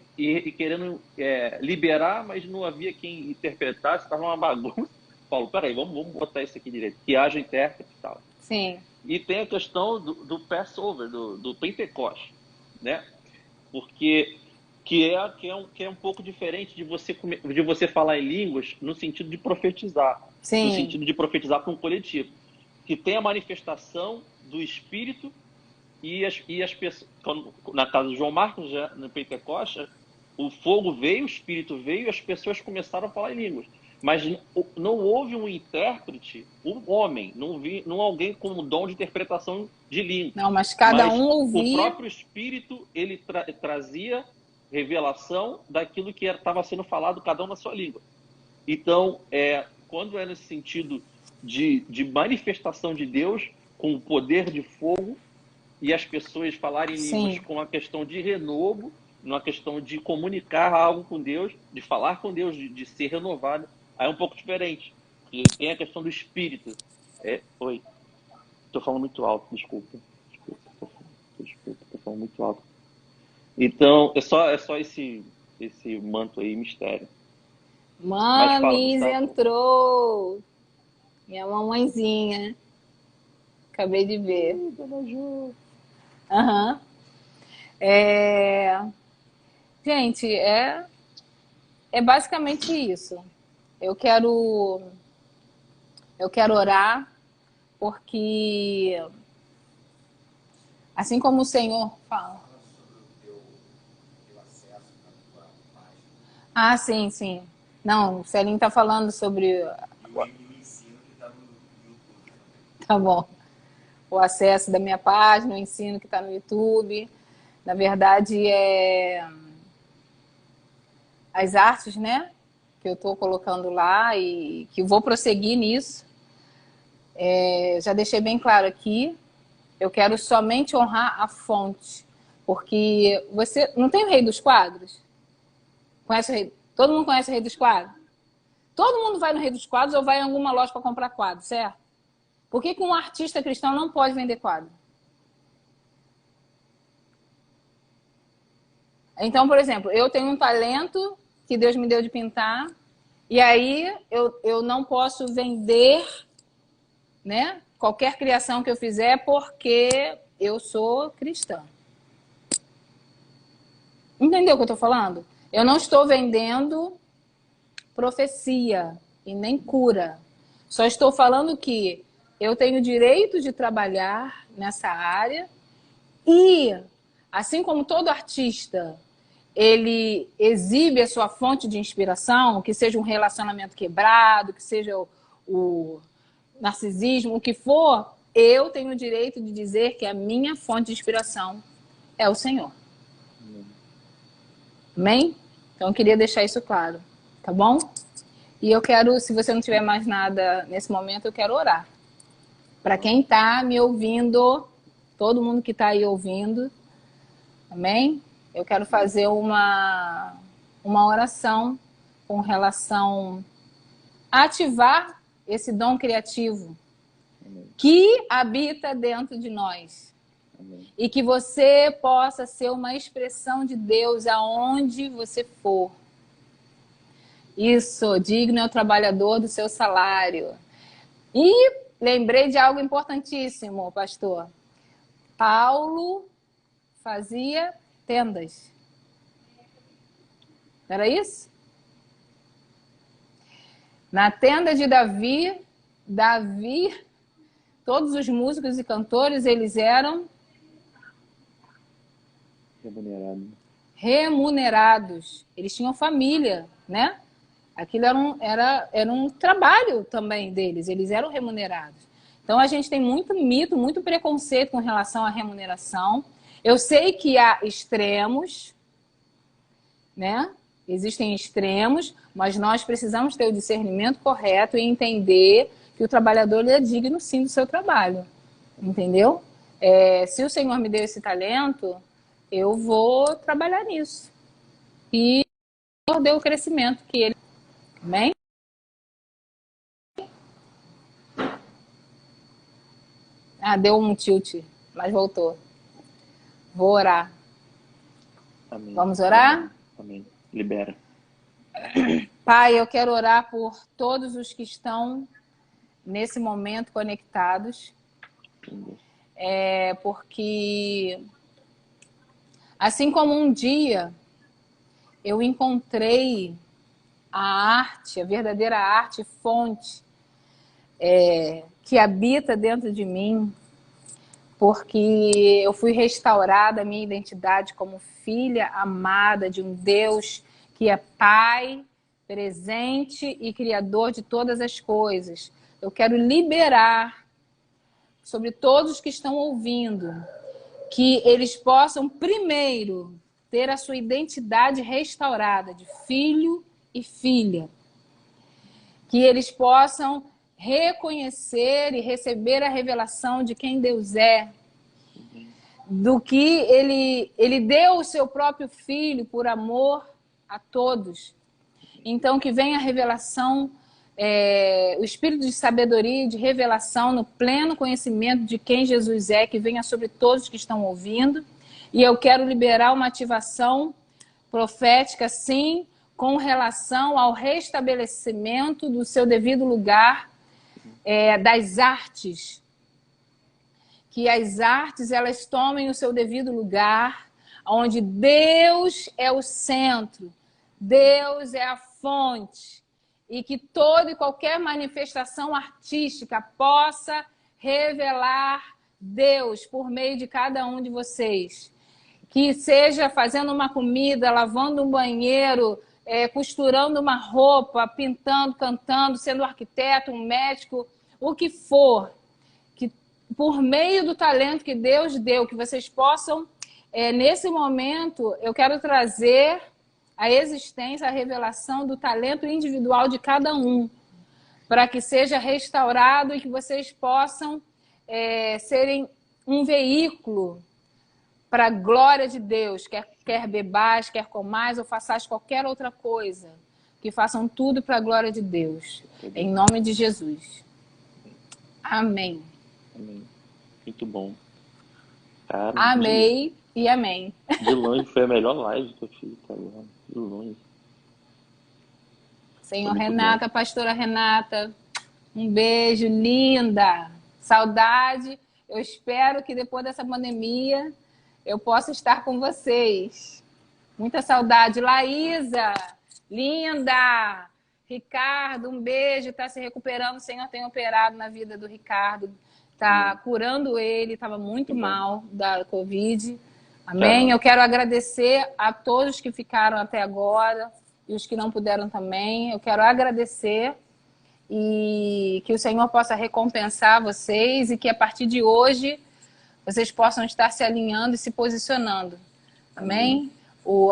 liberar, mas não havia quem interpretasse, estava uma bagunça. Paulo, peraí, vamos botar isso aqui direito, que haja intérprete e tal. Sim. E tem a questão do Passover, do Pentecoste, né? Porque que é um pouco diferente de você falar em línguas no sentido de profetizar, Sim. no sentido de profetizar para um coletivo, que tem a manifestação do Espírito e as pessoas, na casa de João Marcos, já no Pentecoste, o fogo veio, o Espírito veio e as pessoas começaram a falar em línguas. Mas não houve um intérprete, um homem, não alguém com o dom de interpretação de língua. Não, mas cada Mas um ouvia. O próprio Espírito, ele trazia revelação daquilo que estava sendo falado, cada um na sua língua. Então, quando é nesse sentido de manifestação de Deus, com o poder de fogo, e as pessoas falarem línguas com a questão de renovo, numa questão de comunicar algo com Deus, de falar com Deus, de ser renovado, aí é um pouco diferente. E tem a questão do espírito. Oi, estou falando muito alto, desculpa, estou falando muito alto. Então, é só esse manto aí, mistério. Mamis entrou! Minha mamãezinha. Acabei de ver. Aham. Gente, é basicamente isso. Eu quero orar porque Assim como o Senhor fala. Ah, sim, sim. Não, o Celinho está falando sobre... Tá bom. O acesso da minha página, o ensino que está no YouTube. Na verdade, as artes, né? Que eu estou colocando lá e que vou prosseguir nisso. Já deixei bem claro aqui. Eu quero somente honrar a fonte. Porque você... Não tem o Rei dos Quadros? Conhece o Rei? Todo mundo conhece o Rei dos Quadros? Todo mundo vai no Rei dos Quadros ou vai em alguma loja para comprar quadro, certo? Por que um artista cristão não pode vender quadro? Então, por exemplo, eu tenho um talento que Deus me deu de pintar, e aí eu não posso vender, né, qualquer criação que eu fizer porque eu sou cristã. Entendeu o que eu estou falando? Eu não estou vendendo profecia e nem cura. Só estou falando que eu tenho direito de trabalhar nessa área e, assim como todo artista, ele exibe a sua fonte de inspiração, que seja um relacionamento quebrado, que seja o narcisismo, o que for, eu tenho o direito de dizer que a minha fonte de inspiração é o Senhor. Amém? Então eu queria deixar isso claro, tá bom? E eu quero, se você não tiver mais nada nesse momento, eu quero orar. Para quem está me ouvindo, todo mundo que está aí ouvindo, amém? Eu quero fazer uma oração com relação a ativar esse dom criativo que habita dentro de nós. E que você possa ser uma expressão de Deus aonde você for. Isso, digno é o trabalhador do seu salário. E lembrei de algo importantíssimo, pastor. Paulo fazia tendas. Não era isso? Na tenda de Davi, todos os músicos e cantores, eles eram remunerados. Eles tinham família, né? Aquilo era um trabalho também deles, eles eram remunerados. Então a gente tem muito mito, muito preconceito com relação à remuneração. Eu sei que há extremos, né? Existem extremos, mas nós precisamos ter o discernimento correto e entender que o trabalhador ele é digno sim do seu trabalho, entendeu? Se o Senhor me deu esse talento, eu vou trabalhar nisso. E o Senhor deu o crescimento que ele... Amém? Ah, deu um tilt, mas voltou. Vou orar. Amém. Vamos orar? Amém. Libera. Pai, eu quero orar por todos os que estão nesse momento conectados. Porque assim como um dia eu encontrei a arte, a verdadeira arte, fonte, que habita dentro de mim, porque eu fui restaurada a minha identidade como filha amada de um Deus que é Pai, presente e Criador de todas as coisas. Eu quero liberar sobre todos os que estão ouvindo, que eles possam primeiro ter a sua identidade restaurada de filho e filha. Que eles possam reconhecer e receber a revelação de quem Deus é, do que ele deu o seu próprio filho por amor a todos. Então que venha a revelação, o espírito de sabedoria e de revelação no pleno conhecimento de quem Jesus é, que venha sobre todos que estão ouvindo. E eu quero liberar uma ativação profética, sim, com relação ao restabelecimento do seu devido lugar, das artes. Que as artes, elas tomem o seu devido lugar, onde Deus é o centro, Deus é a fonte, e que toda e qualquer manifestação artística possa revelar Deus, por meio de cada um de vocês, que seja fazendo uma comida, lavando um banheiro, costurando uma roupa, pintando, cantando, sendo arquiteto, um médico, o que for, que por meio do talento que Deus deu, que vocês possam, nesse momento, eu quero trazer a existência, a revelação do talento individual de cada um, para que seja restaurado e que vocês possam serem um veículo para a glória de Deus, quer bebais, quer comais ou façais qualquer outra coisa, que façam tudo para a glória de Deus, em nome de Jesus. Amém. Amém. Muito bom. Cara, Amém e amém. De longe foi a melhor live que eu fiz, tá ligado? De longe. Senhor Renata, bom. Pastora Renata, um beijo, linda. Saudade. Eu espero que depois dessa pandemia eu possa estar com vocês. Muita saudade. Laísa, linda. Ricardo, um beijo. Está se recuperando. O Senhor tem operado na vida do Ricardo. Está curando ele. Estava muito mal da Covid. Amém? Eu quero agradecer a todos que ficaram até agora e os que não puderam também. Eu quero agradecer e que o Senhor possa recompensar vocês e que a partir de hoje vocês possam estar se alinhando e se posicionando. Amém?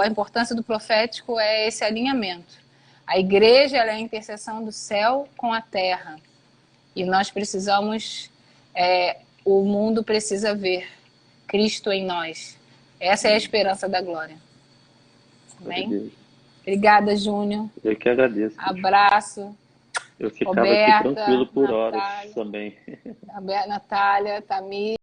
A importância do profético é esse alinhamento. A igreja ela é a interseção do céu com a terra. E nós precisamos, o mundo precisa ver Cristo em nós. Essa é a esperança da glória. Amém? Obrigada, Júnior. Eu que agradeço. Abraço. Eu ficava Roberta, aqui tranquilo por Natália, horas também. Natália, Tamir.